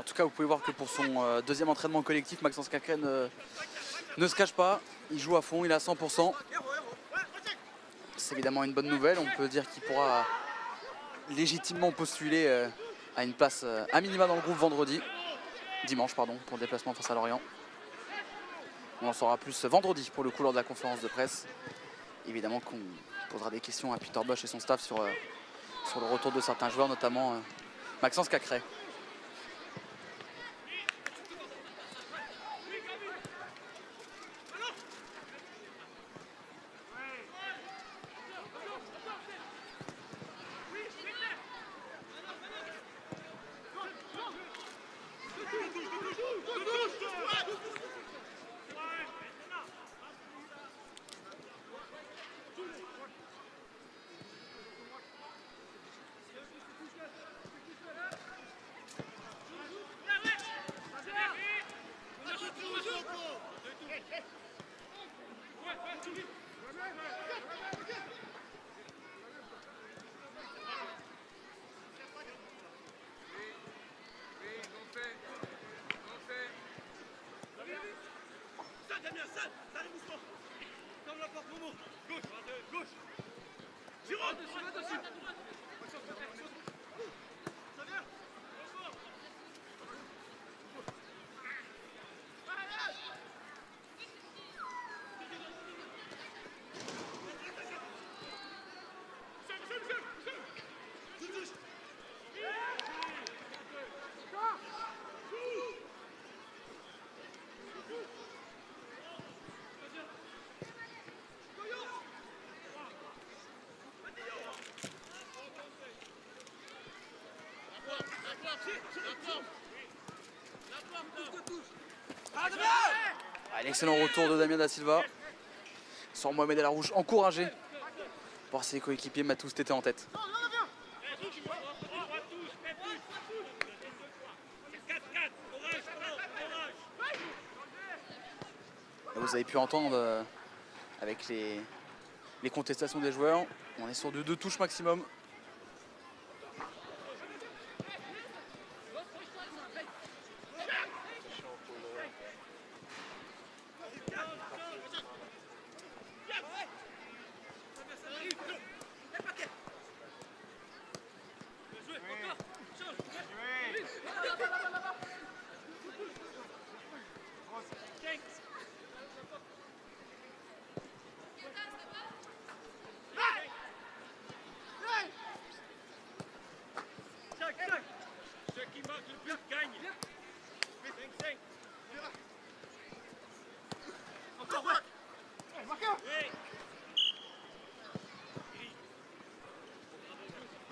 Speaker 1: En tout cas, vous pouvez voir que pour son deuxième entraînement collectif, Maxence Cacré ne se cache pas. Il joue à fond, il est à 100%. C'est évidemment une bonne nouvelle. On peut dire qu'il pourra légitimement postuler à une place à minima dans le groupe dimanche pardon, pour le déplacement face à Lorient. On en saura plus vendredi pour le coup lors de la conférence de presse. Évidemment qu'on posera des questions à Peter Bosch et son staff sur le retour de certains joueurs, notamment Maxence Cacré. L'excellent retour de Damien Da Silva sur Mohamed El Arouche, encouragé par ses coéquipiers. Matous était en tête. Et vous avez pu entendre avec les contestations des joueurs, on est sur de 2 touches maximum.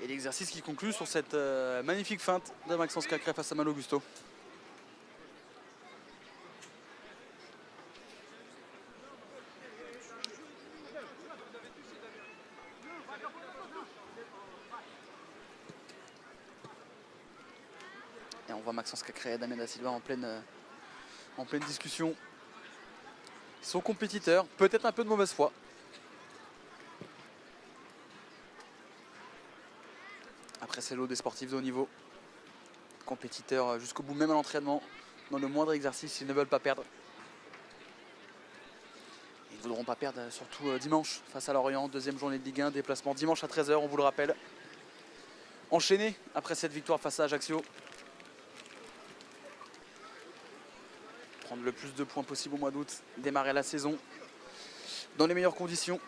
Speaker 1: Et l'exercice qui conclut sur cette magnifique feinte de Maxence Cacré face à Malo Gusto. Et on voit Maxence Cacré et Damien Da Silva en pleine discussion. Ils sont compétiteurs, peut-être un peu de mauvaise foi. Après, c'est l'eau des sportifs de haut niveau. Compétiteurs jusqu'au bout, même à l'entraînement. Dans le moindre exercice, ils ne veulent pas perdre. Ils ne voudront pas perdre, surtout dimanche, face à Lorient. Deuxième journée de Ligue 1, déplacement dimanche à 13 h, on vous le rappelle. Enchaîné après cette victoire face à Ajaccio. Prendre le plus de points possible au mois d'août. Démarrer la saison dans les meilleures conditions.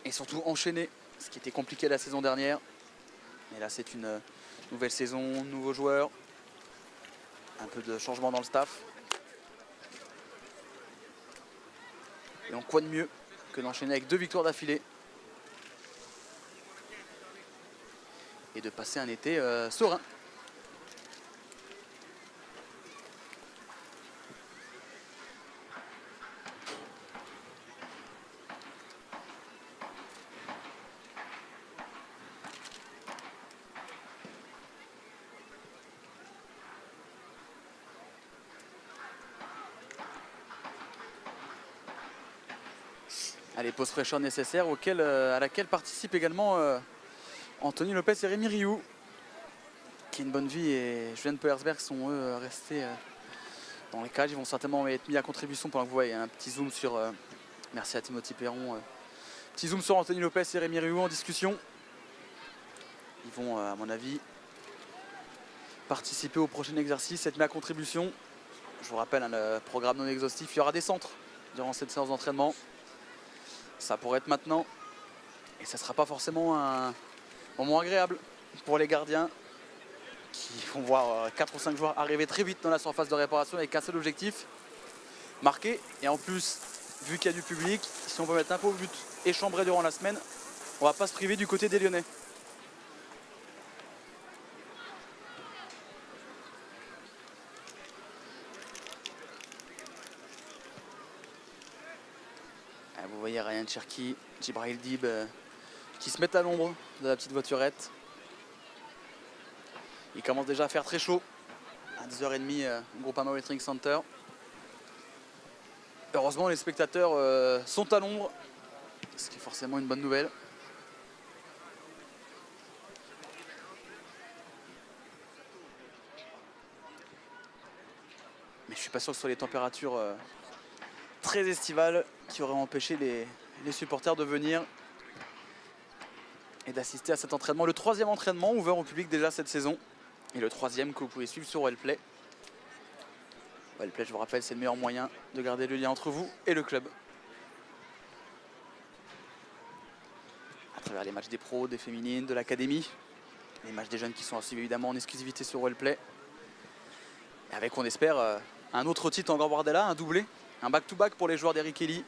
Speaker 1: Et surtout enchaîner, ce qui était compliqué la saison dernière. Mais là, c'est une nouvelle saison, nouveaux joueurs, un peu de changement dans le staff. Et donc, quoi de mieux que d'enchaîner avec 2 victoires d'affilée et de passer un été serein. Allez, pause fraîcheur nécessaire à laquelle participent également Anthony Lopez et Rémi Rioux, Kane Bonnevie et Julien Peulersberg sont eux restés dans les cages. Ils vont certainement être mis à contribution pendant que vous voyez un petit zoom sur... merci à Timothy Perron. Petit zoom sur Anthony Lopez et Rémi Rioux en discussion. Ils vont, à mon avis, participer au prochain exercice, être mis à contribution. Je vous rappelle, le programme non exhaustif, il y aura des centres durant cette séance d'entraînement. Ça pourrait être maintenant. Et ça ne sera pas forcément un moment agréable pour les gardiens qui vont voir 4 ou 5 joueurs arriver très vite dans la surface de réparation avec un seul objectif, marquer. Et en plus, vu qu'il y a du public, si on peut mettre un peu au but et chambrer durant la semaine, on ne va pas se priver du côté des Lyonnais. Vous voyez Ryan Cherki, Djibril Dib qui se mettent à l'ombre de la petite voiturette. Il commence déjà à faire très chaud à 10h30 au Groupama Wrestling Center. Heureusement les spectateurs sont à l'ombre, ce qui est forcément une bonne nouvelle. Mais je suis pas sûr que ce soit les températures très estivales qui auraient empêché les supporters de venir et d'assister à cet entraînement. Le 3e entraînement ouvert au public déjà cette saison et le 3e que vous pouvez suivre sur Wellplay. Wellplay, je vous rappelle, c'est le meilleur moyen de garder le lien entre vous et le club. À travers les matchs des pros, des féminines, de l'académie, les matchs des jeunes qui sont à suivre évidemment en exclusivité sur Wellplay. Et avec, on espère, un autre titre en Gambardella, un doublé, un back-to-back pour les joueurs d'Eric Kelly.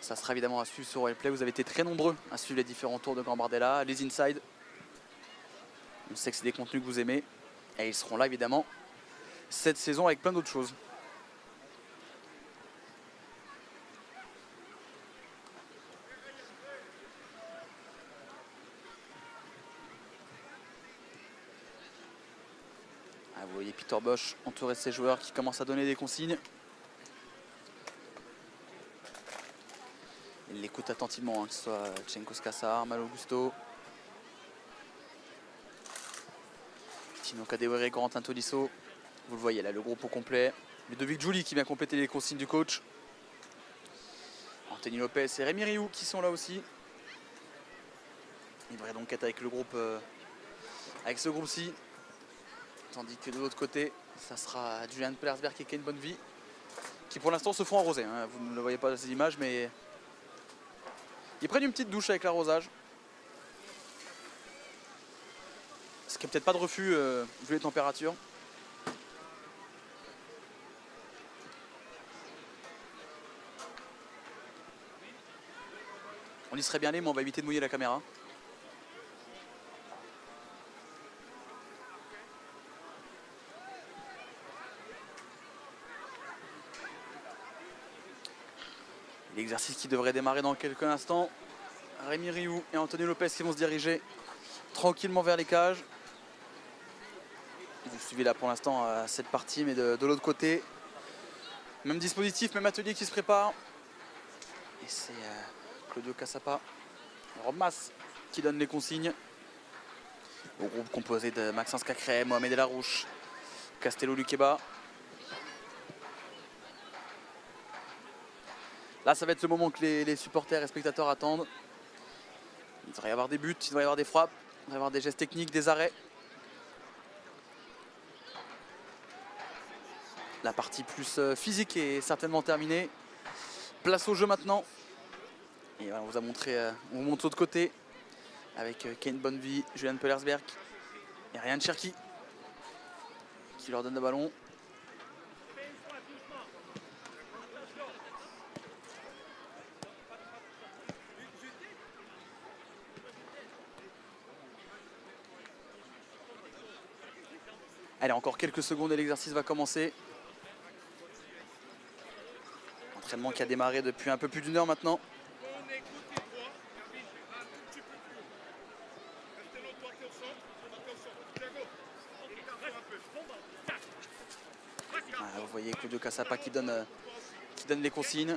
Speaker 1: Ça sera évidemment à suivre sur Wellplay. Vous avez été très nombreux à suivre les différents tours de Gambardella, les inside. On sait que c'est des contenus que vous aimez. Et ils seront là évidemment cette saison avec plein d'autres choses. Vous voyez Peter Bosch entouré de ses joueurs qui commencent à donner des consignes. Il l'écoute attentivement, que ce soit Tchenkos Kassar, Malo Gusto, Tino Kadewere, Corentin Tolisso. Vous le voyez là, le groupe au complet. Ludovic Giuli qui vient compléter les consignes du coach. Anthony Lopez et Rémi Rioux qui sont là aussi. Il devrait donc être avec le groupe, avec ce groupe-ci. Tandis que de l'autre côté, ça sera Julian Peulersberg et Kane Bonnevie qui pour l'instant se font arroser. Vous ne le voyez pas dans ces images, mais ils prennent une petite douche avec l'arrosage. Ce qui n'est peut-être pas de refus vu les températures. On y serait bien allé, mais on va éviter de mouiller la caméra. L'exercice qui devrait démarrer dans quelques instants. Rémi Rioux et Anthony Lopez qui vont se diriger tranquillement vers les cages. Vous suivez là pour l'instant cette partie, mais de l'autre côté, même dispositif, même atelier qui se prépare. Et c'est Claudio Cassapa et Rob Mas qui donnent les consignes. Au groupe composé de Maxence Cacré, Mohamed Elarouche, Castello Luqueba. Là, ça va être le moment que les supporters et spectateurs attendent. Il devrait y avoir des buts, il devrait y avoir des frappes, il devrait y avoir des gestes techniques, des arrêts. La partie plus physique est certainement terminée. Place au jeu maintenant. Et on vous a montré, on vous montre l'autre côté avec Kane Bonnevie, Julian Peulersberg et Ryan Cherki qui leur donne le ballon. Allez, encore quelques secondes et l'exercice va commencer. Entraînement qui a démarré depuis un peu plus d'une heure maintenant. Vous voyez Claudio Cassapa qui donne les consignes.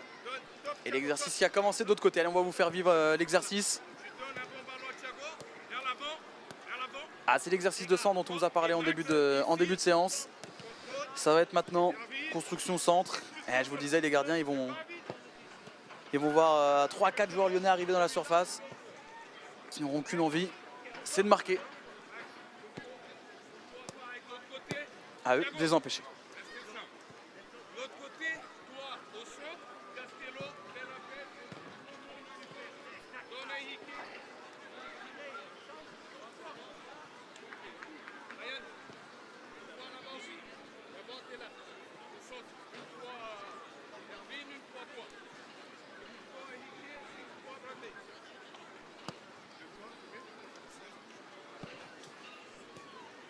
Speaker 1: Et l'exercice qui a commencé de l'autre côté. Allez, on va vous faire vivre l'exercice. Ah, c'est l'exercice de centre dont on vous a parlé en début de séance. Ça va être maintenant construction centre. Et je vous le disais, les gardiens ils vont voir 3-4 joueurs lyonnais arriver dans la surface. Ils n'auront qu'une envie, c'est de marquer. À eux de les empêcher.
Speaker 2: L'autre côté, toi au centre, Castello, Delapet, Don Henrique. Ryan, toi là-bas aussi. D'abord, t'es là. Au centre. Une fois Hermine, une fois toi. Une fois Henrique, une fois Bradley.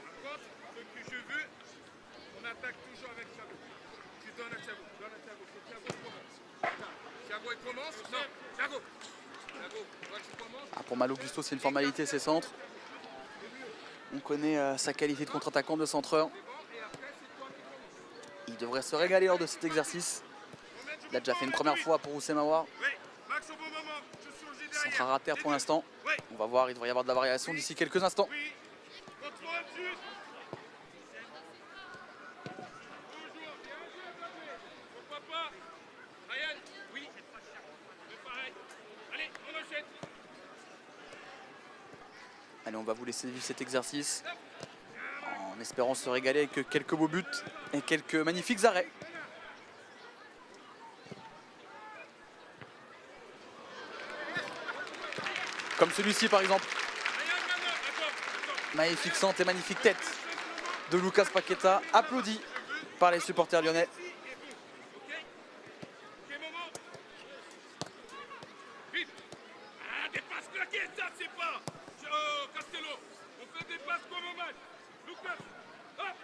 Speaker 2: Par contre, ce que je veux, on attaque toujours avec Thiago. Tu donnes à Thiago. Donne à Thiago. C'est Thiago qui commence. Thiago, il commence. Non, Thiago. Thiago, toi tu commences.
Speaker 1: Ah, pour Malo Gusto, c'est une formalité, ces centres. On connaît sa qualité de contre-attaquant, de centreur. Il devrait se régaler lors de cet exercice. Il a déjà fait une première fois pour Oussem Aouar.
Speaker 2: Oui, Max au bon moment. Je surgis derrière.
Speaker 1: Centre à terre pour l'instant.
Speaker 2: Oui,
Speaker 1: On va voir, il devrait y avoir de la variation d'ici quelques instants.
Speaker 2: oui. Contrôle juste. Toujours. Bien joué, Bradley. Pourquoi pas Ryan, oui. C'est pareil. Allez, on enchaîne.
Speaker 1: Allez, on va vous laisser vivre cet exercice en espérant se régaler avec quelques beaux buts et quelques magnifiques arrêts. Comme celui-ci par exemple.
Speaker 2: Ryan, maintenant. Attends.
Speaker 1: Magnifique centre et magnifique tête de Lucas Paqueta, applaudi par les supporters lyonnais.
Speaker 2: Ok. Ok, moment. Vite. Ah, des passes claquées, ça c'est pas. Castello, on fait des passes comme au match. Lucas. Hop.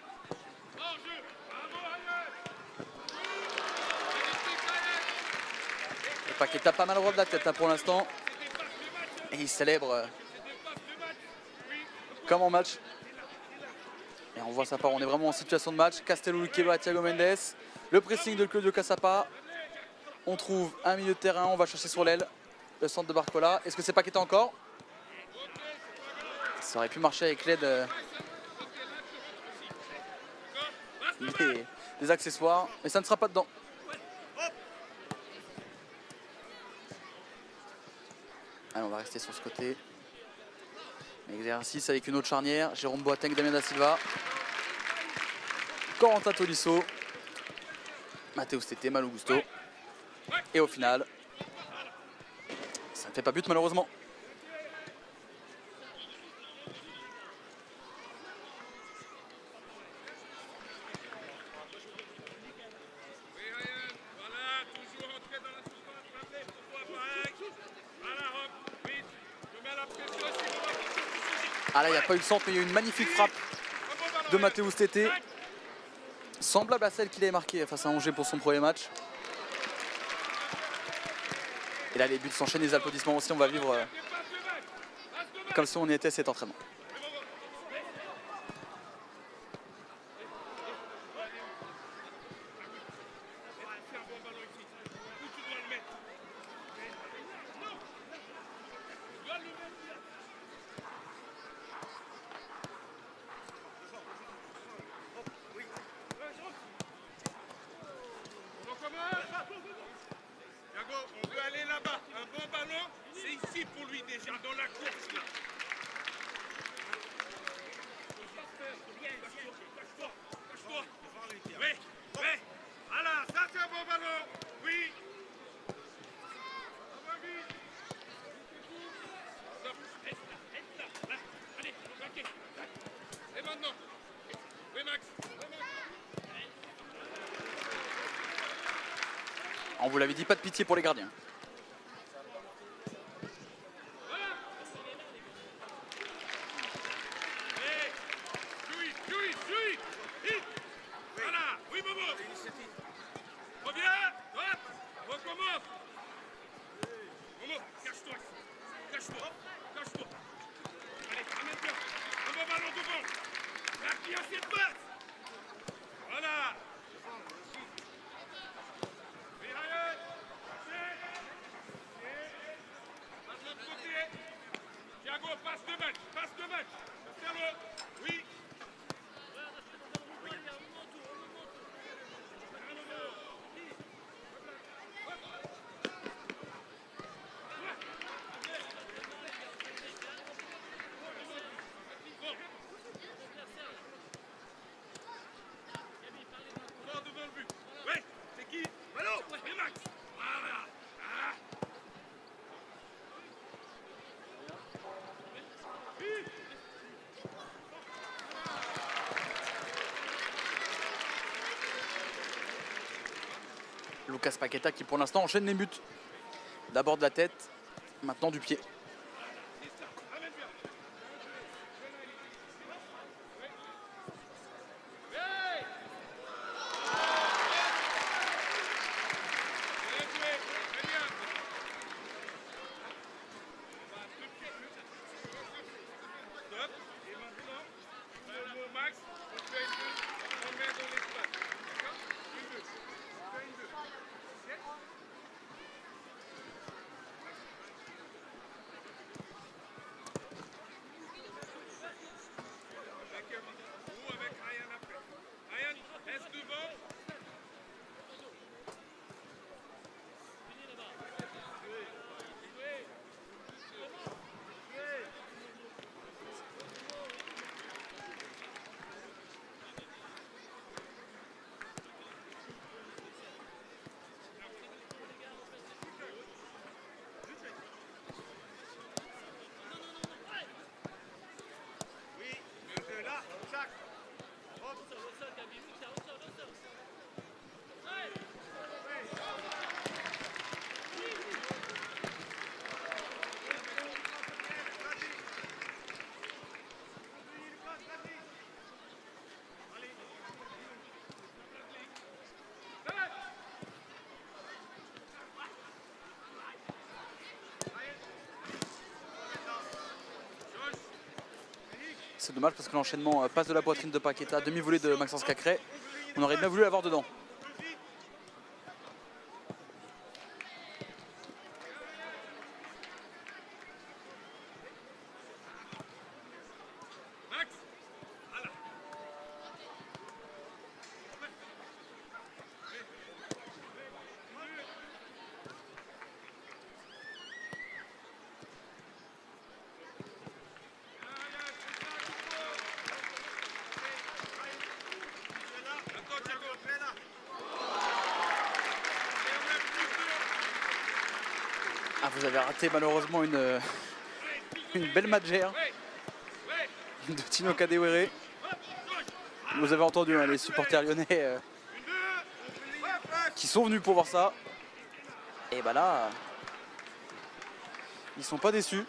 Speaker 2: Hors jeu. Bravo, Ryan. Magnifique, Ryan.
Speaker 1: Et Paqueta pas mal droit de la tête là, pour l'instant.
Speaker 2: C'est des passes de match.
Speaker 1: Et il célèbre
Speaker 2: C'est des passes de match. Oui.
Speaker 1: comme en match. Et on voit ça part, on est vraiment en situation de match. Castello, Luqueba, Thiago Mendes. Le pressing de Claudio Cassapa. On trouve un milieu de terrain, on va chercher sur l'aile. Le centre de Barcola. Est-ce que c'est Paqueta encore? Ça aurait pu marcher avec l'aide des accessoires, mais ça ne sera pas dedans. Allez, on va rester sur ce côté. Exercice avec une autre charnière. Jérôme Boateng, Damien Da Silva. Corentin Tolisso. Matheus Tété, Malo Gusto. Et au final, ça ne fait pas but malheureusement.
Speaker 2: Oui, Ryan. Voilà, toujours entrer dans la surface. Bradley, pour toi, pareil. Voilà, Rob. Vite. Je mets la pression aussi.
Speaker 1: Ah là, il n'y a pas eu de centre, mais il y a eu une magnifique frappe de Matheus Tété. Semblable à celle qu'il avait marquée face à Angers pour son premier match. Et là, les buts s'enchaînent, les applaudissements aussi. On va vivre comme si on y était à cet entraînement.
Speaker 2: C'est un bon ballon ici. Où tu dois le mettre? Non. Tu dois le mettre là. On recommence. Thiago, on veut aller là-bas. Un bon ballon, c'est ici pour lui déjà, dans la course là. Cache-toi. Cache-toi. Oui, oui. Voilà, ça c'est un bon ballon. Oui. Ça va vite. Stop. Reste là. Là. Allez, ok. Et maintenant. Oui, Max.
Speaker 1: On vous l'avait dit, pas de pitié pour les gardiens.
Speaker 2: Louis. Vite. Voilà. Oui, Momo. Reviens. Hop. Recommence. Momo, cache-toi. Cache-toi. Allez, amène-toi. Un bon ballon devant. Là, qui a cette passe. Voilà. Oui, Ryan.
Speaker 1: Lucas Paqueta qui pour l'instant enchaîne les buts. D'abord de la tête, maintenant du pied. C'est dommage parce que l'enchaînement passe de la poitrine de Paqueta, demi-volée de Maxence Cacré. On aurait bien voulu l'avoir dedans. Ah, vous avez raté malheureusement une belle matchère de Tino Kadewere. Vous avez entendu hein, les supporters lyonnais qui sont venus pour voir ça. Et bah là, ils sont pas déçus.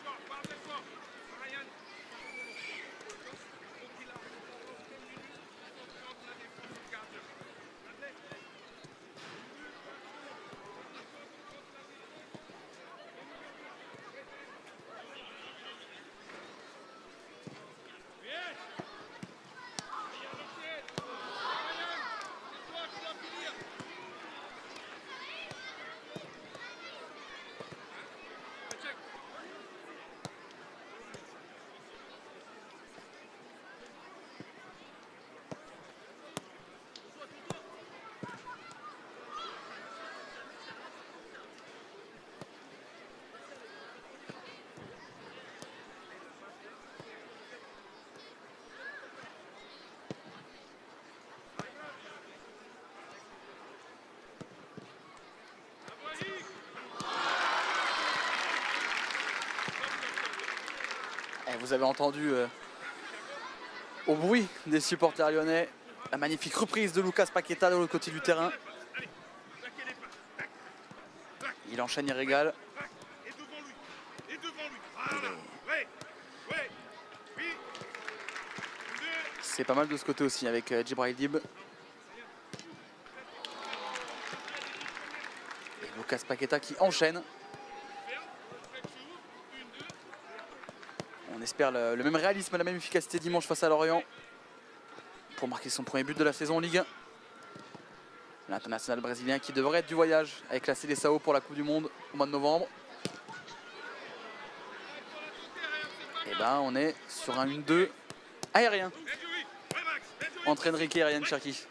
Speaker 1: Et vous avez entendu au bruit des supporters lyonnais la magnifique reprise de Lucas Paqueta de l'autre côté du terrain. Il enchaîne, il régale. C'est pas mal de ce côté aussi avec Djibril Dib. Et Lucas Paqueta qui enchaîne. On espère le même réalisme, la même efficacité dimanche face à Lorient pour marquer son premier but de la saison en Ligue 1. L'international brésilien qui devrait être du voyage avec la Seleção pour la Coupe du Monde au mois de novembre. Et ben on est sur un 1-2 aérien entre Enrique et Ryan Cherki.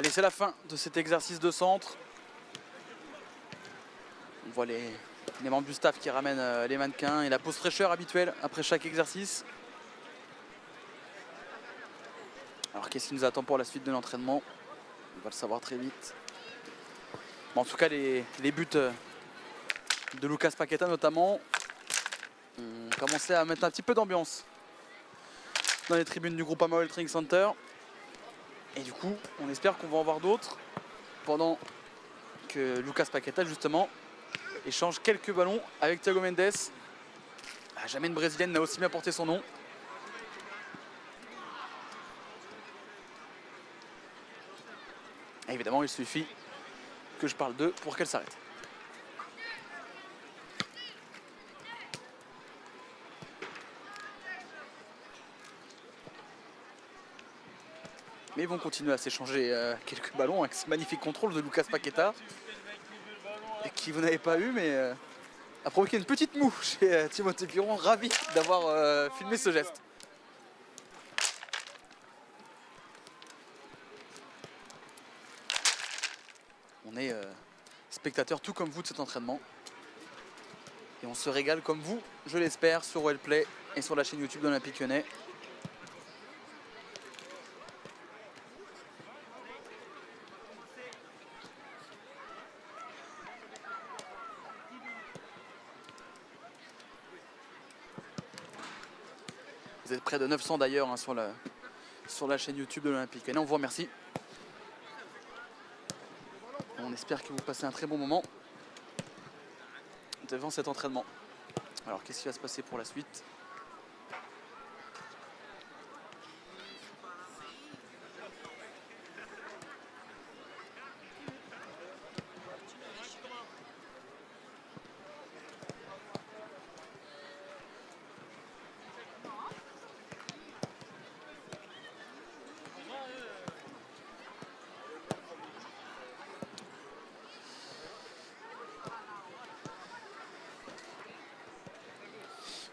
Speaker 1: Allez, c'est la fin de cet exercice de centre. On voit les membres du staff qui ramènent les mannequins et la pause fraîcheur habituelle après chaque exercice. Alors qu'est-ce qui nous attend pour la suite de l'entraînement? On va le savoir très vite. Bon, en tout cas, les buts de Lucas Paqueta notamment ont commencé à mettre un petit peu d'ambiance dans les tribunes du Groupama World Training Center. Et du coup, on espère qu'on va en voir d'autres pendant que Lucas Paqueta justement échange quelques ballons avec Thiago Mendes. Jamais une Brésilienne n'a aussi bien porté son nom. Et évidemment, il suffit que je parle d'eux pour qu'elle s'arrête. Mais ils vont continuer à s'échanger quelques ballons avec ce magnifique contrôle de Lucas Paqueta. Et qui vous n'avez pas eu, mais a provoqué une petite moue chez Timothée Piron, ravi d'avoir filmé ce geste. On est spectateurs tout comme vous de cet entraînement. Et on se régale comme vous, je l'espère, sur Wellplay et sur la chaîne YouTube de l'Olympique Lyonnais. Vous êtes près de 900 d'ailleurs hein, sur la chaîne YouTube de l'Olympique Lyonnais. On vous remercie. On espère que vous passez un très bon moment devant cet entraînement. Alors qu'est-ce qui va se passer pour la suite?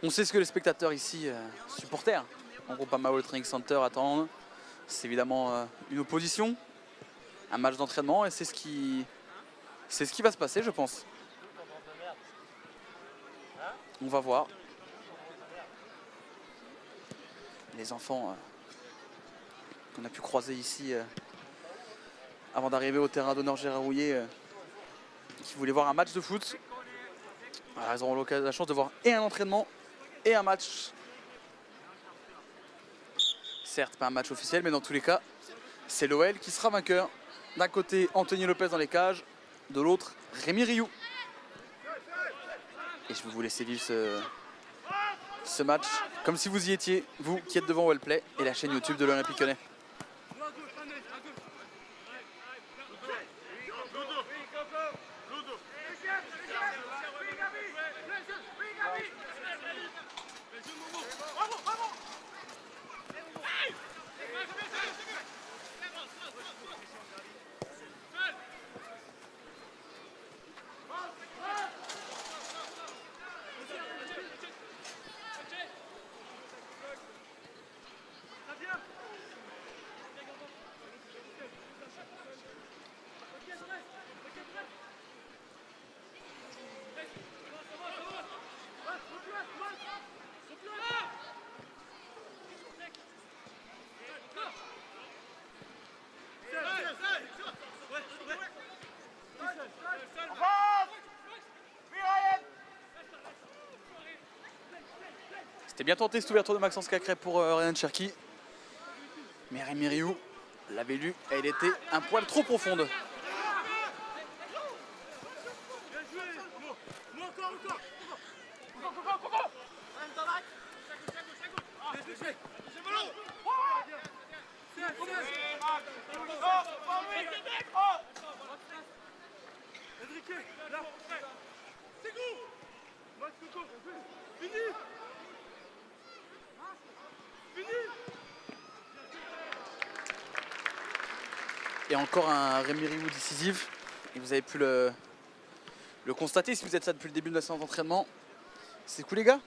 Speaker 1: On sait ce que les spectateurs ici, supporters, en Groupama World Training Center attendent. C'est évidemment une opposition, un match d'entraînement et c'est ce qui va se passer, je pense. On va voir. Les enfants qu'on a pu croiser ici avant d'arriver au terrain d'honneur Gérard Rouillet qui voulaient voir un match de foot. Alors, ils auront la chance de voir et un entraînement et un match. Certes, pas un match officiel, mais dans tous les cas, c'est l'OL qui sera vainqueur. D'un côté, Anthony Lopez dans les cages, de l'autre, Rémi Rioux. Et je vais vous laisser vivre ce match comme si vous y étiez, vous qui êtes devant Wellplay et la chaîne YouTube de l'Olympique Lyonnais. C'était bien tenté cette ouverture de Maxence Cacré pour Ryan Cherki. Mais Rémi Rioux l'avait lu, elle était un poil trop profonde. Et encore un Rémi Rioux décisif. Et vous avez pu le constater si vous êtes là depuis le début de la séance d'entraînement. C'est Koulega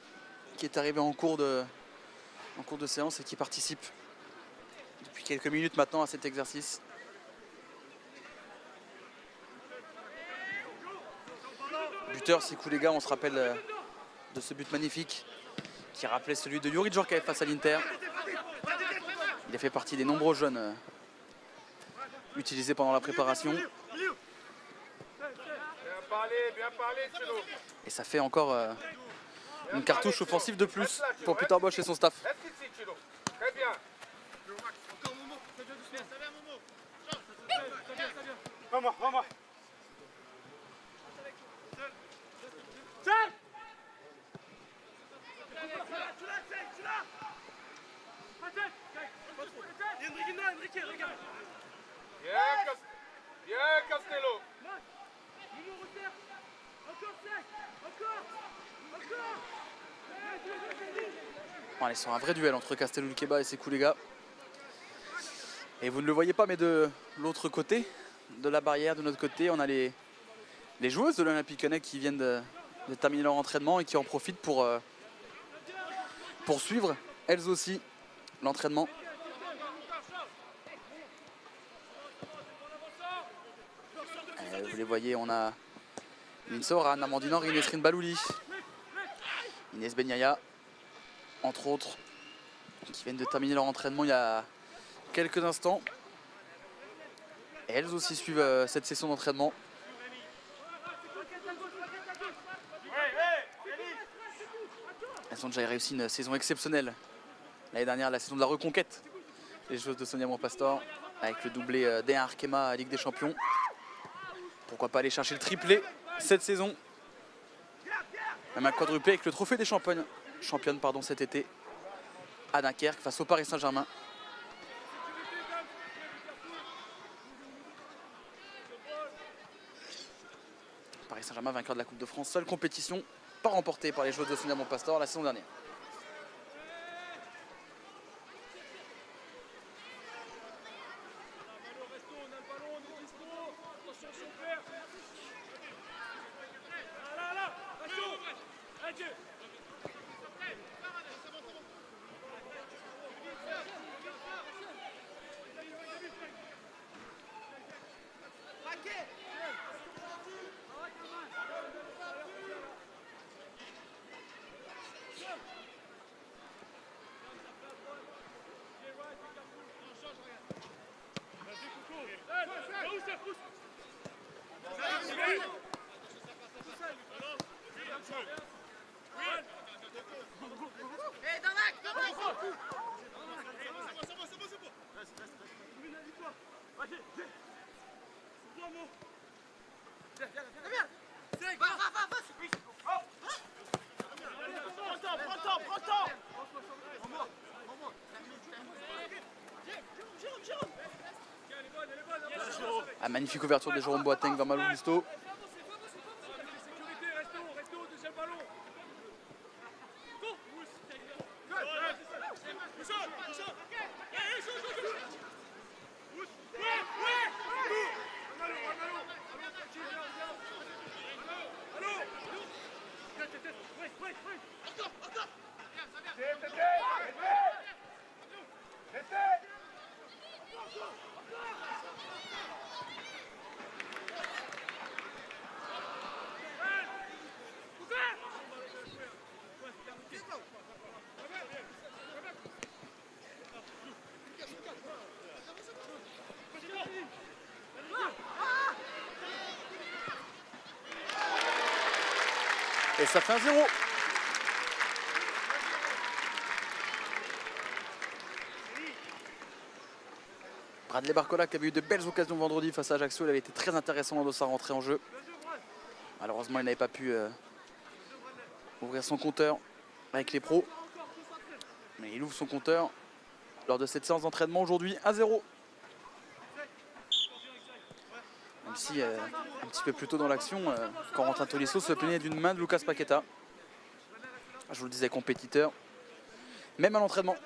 Speaker 1: qui est arrivé en cours de séance et qui participe depuis quelques minutes maintenant à cet exercice. buteur, c'est les gars, on se rappelle de ce but magnifique qui rappelait celui de Youri Djorkaeff face à l'Inter. Il a fait partie des nombreux jeunes utilisés pendant la préparation.
Speaker 2: Bien parlé, Chelo.
Speaker 1: Et ça fait encore une cartouche offensive de plus pour Peter Bosz et son staff.
Speaker 2: Reste ici, Chelo. Très bien. Vamos. Bien, Castello.
Speaker 1: Bon, allez, c'est un vrai duel entre Castello Luqueba et ses gars. Et vous ne le voyez pas, mais de l'autre côté de la barrière, de notre côté, on a les joueuses de l'Olympique Lyonnais qui viennent de terminer leur entraînement et qui en profitent pour poursuivre elles aussi l'entraînement. Vous les voyez, on a Minsour, Anna Mandinor, Inesrine Balouli, Inès Benyaya, entre autres, qui viennent de terminer leur entraînement il y a quelques instants. Et elles aussi suivent cette session d'entraînement. Elles ont déjà réussi une saison exceptionnelle. L'année dernière, la saison de la reconquête. Les joueuses de Sonia Pastor avec le doublé D1 Arkema à Ligue des Champions. Pourquoi pas aller chercher le triplé cette saison. Même un quadruplé avec le trophée des championnes cet été à Dunkerque face au Paris Saint-Germain. Paris Saint-Germain vainqueur de la Coupe de France, seule compétition pas remportée par les joueuses de Sonia Pastor la saison dernière. Ah, magnifique ouverture de Jérôme Boateng vers Malou Gusto. Et ça fait 1-0. Bradley Barcola qui avait eu de belles occasions vendredi face à Ajaccio, il avait été très intéressant lors de sa rentrée en jeu. Malheureusement, il n'avait pas pu ouvrir son compteur avec les pros. Mais il ouvre son compteur lors de cette séance d'entraînement aujourd'hui, 1-0. Même si un petit peu plus tôt dans l'action, Corentin Tolisso se plaignait d'une main de Lucas Paqueta. Je vous le disais, compétiteur, même à l'entraînement.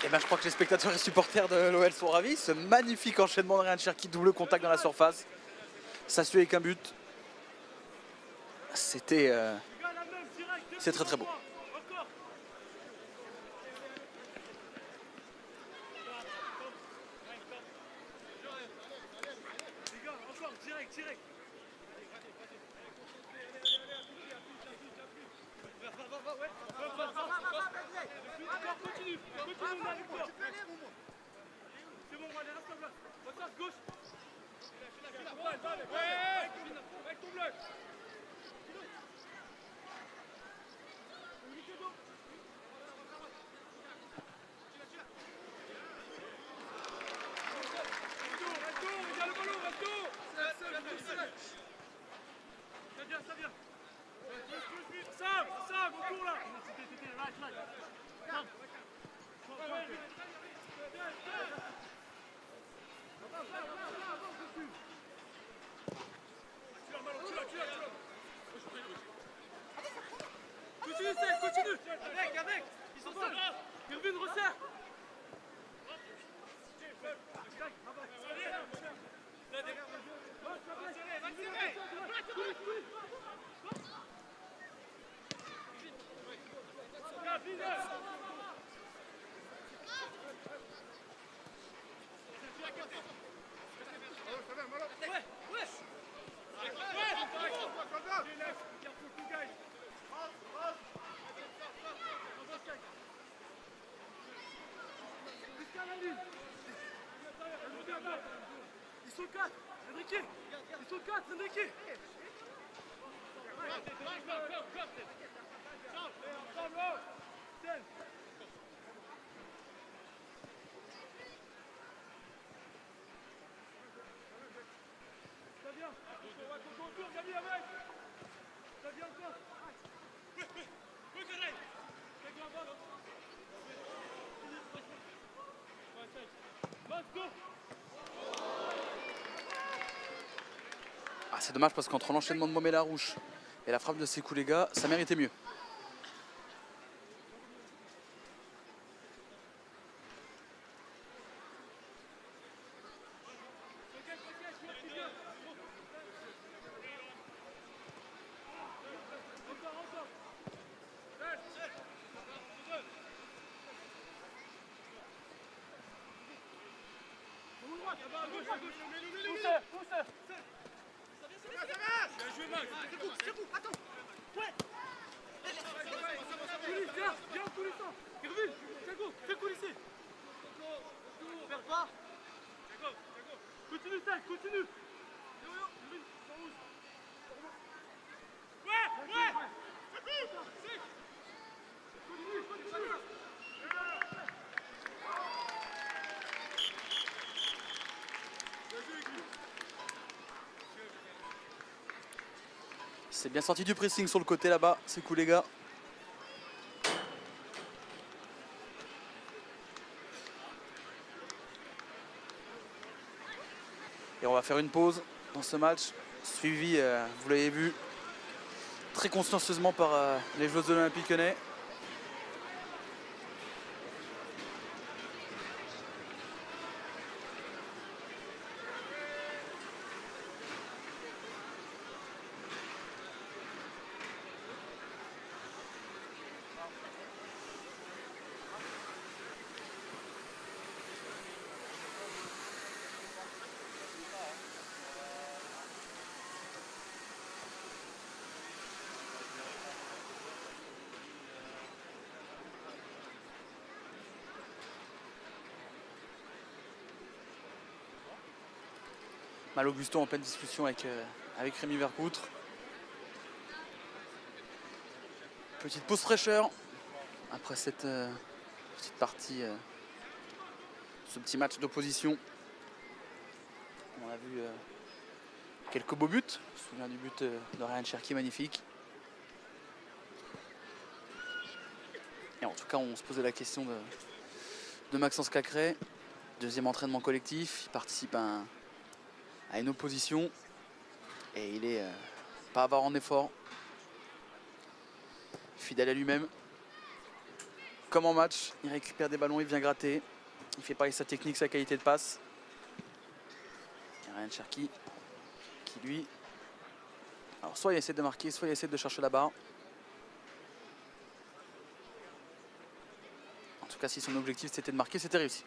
Speaker 1: Et ben, je crois que les spectateurs et supporters de l'OL sont ravis. Ce magnifique enchaînement de Ryan Cherki, double contact dans la surface. Ça suit avec un but. C'est très très beau.
Speaker 3: on est avec toi. C'est bon, allez, reste en place. Ressasse, gauche.
Speaker 2: Ouais, avec ton bloc.
Speaker 3: Ça vient. Ça, retour là. Continue. Avec. Ils sont seuls. Irvine, resserre. Ils sont 4, Enrique. Ils sont 4, Enrique. Ça vient. Autour, Gabi avec. Ça vient encore. Let's go.
Speaker 1: Ah, c'est dommage parce qu'entre l'enchaînement de Mohamed Larouche et la frappe de Sekou les gars, ça méritait mieux.
Speaker 3: Continue.
Speaker 1: C'est bien sorti du pressing sur le côté là-bas, c'est cool les gars. Et on va faire une pause dans ce match, suivi, vous l'avez vu, très consciencieusement par les joueuses de l'Olympique Lyonnais. Malo Gusto en pleine discussion avec Rémi Vercoutre. Petite pause fraîcheur après cette petite partie, ce petit match d'opposition. On a vu quelques beaux buts. Je me souviens du but de Ryan Cherki, magnifique. Et en tout cas, on se posait la question de Maxence Cacré. Deuxième entraînement collectif, il participe à une opposition et il est pas avare en effort, fidèle à lui-même. Comme en match, il récupère des ballons, il vient gratter, il fait parler sa technique, sa qualité de passe. Et Ryan Cherki qui lui, alors soit il essaie de marquer, soit il essaie de chercher la barre. En tout cas, si son objectif c'était de marquer, c'était réussi.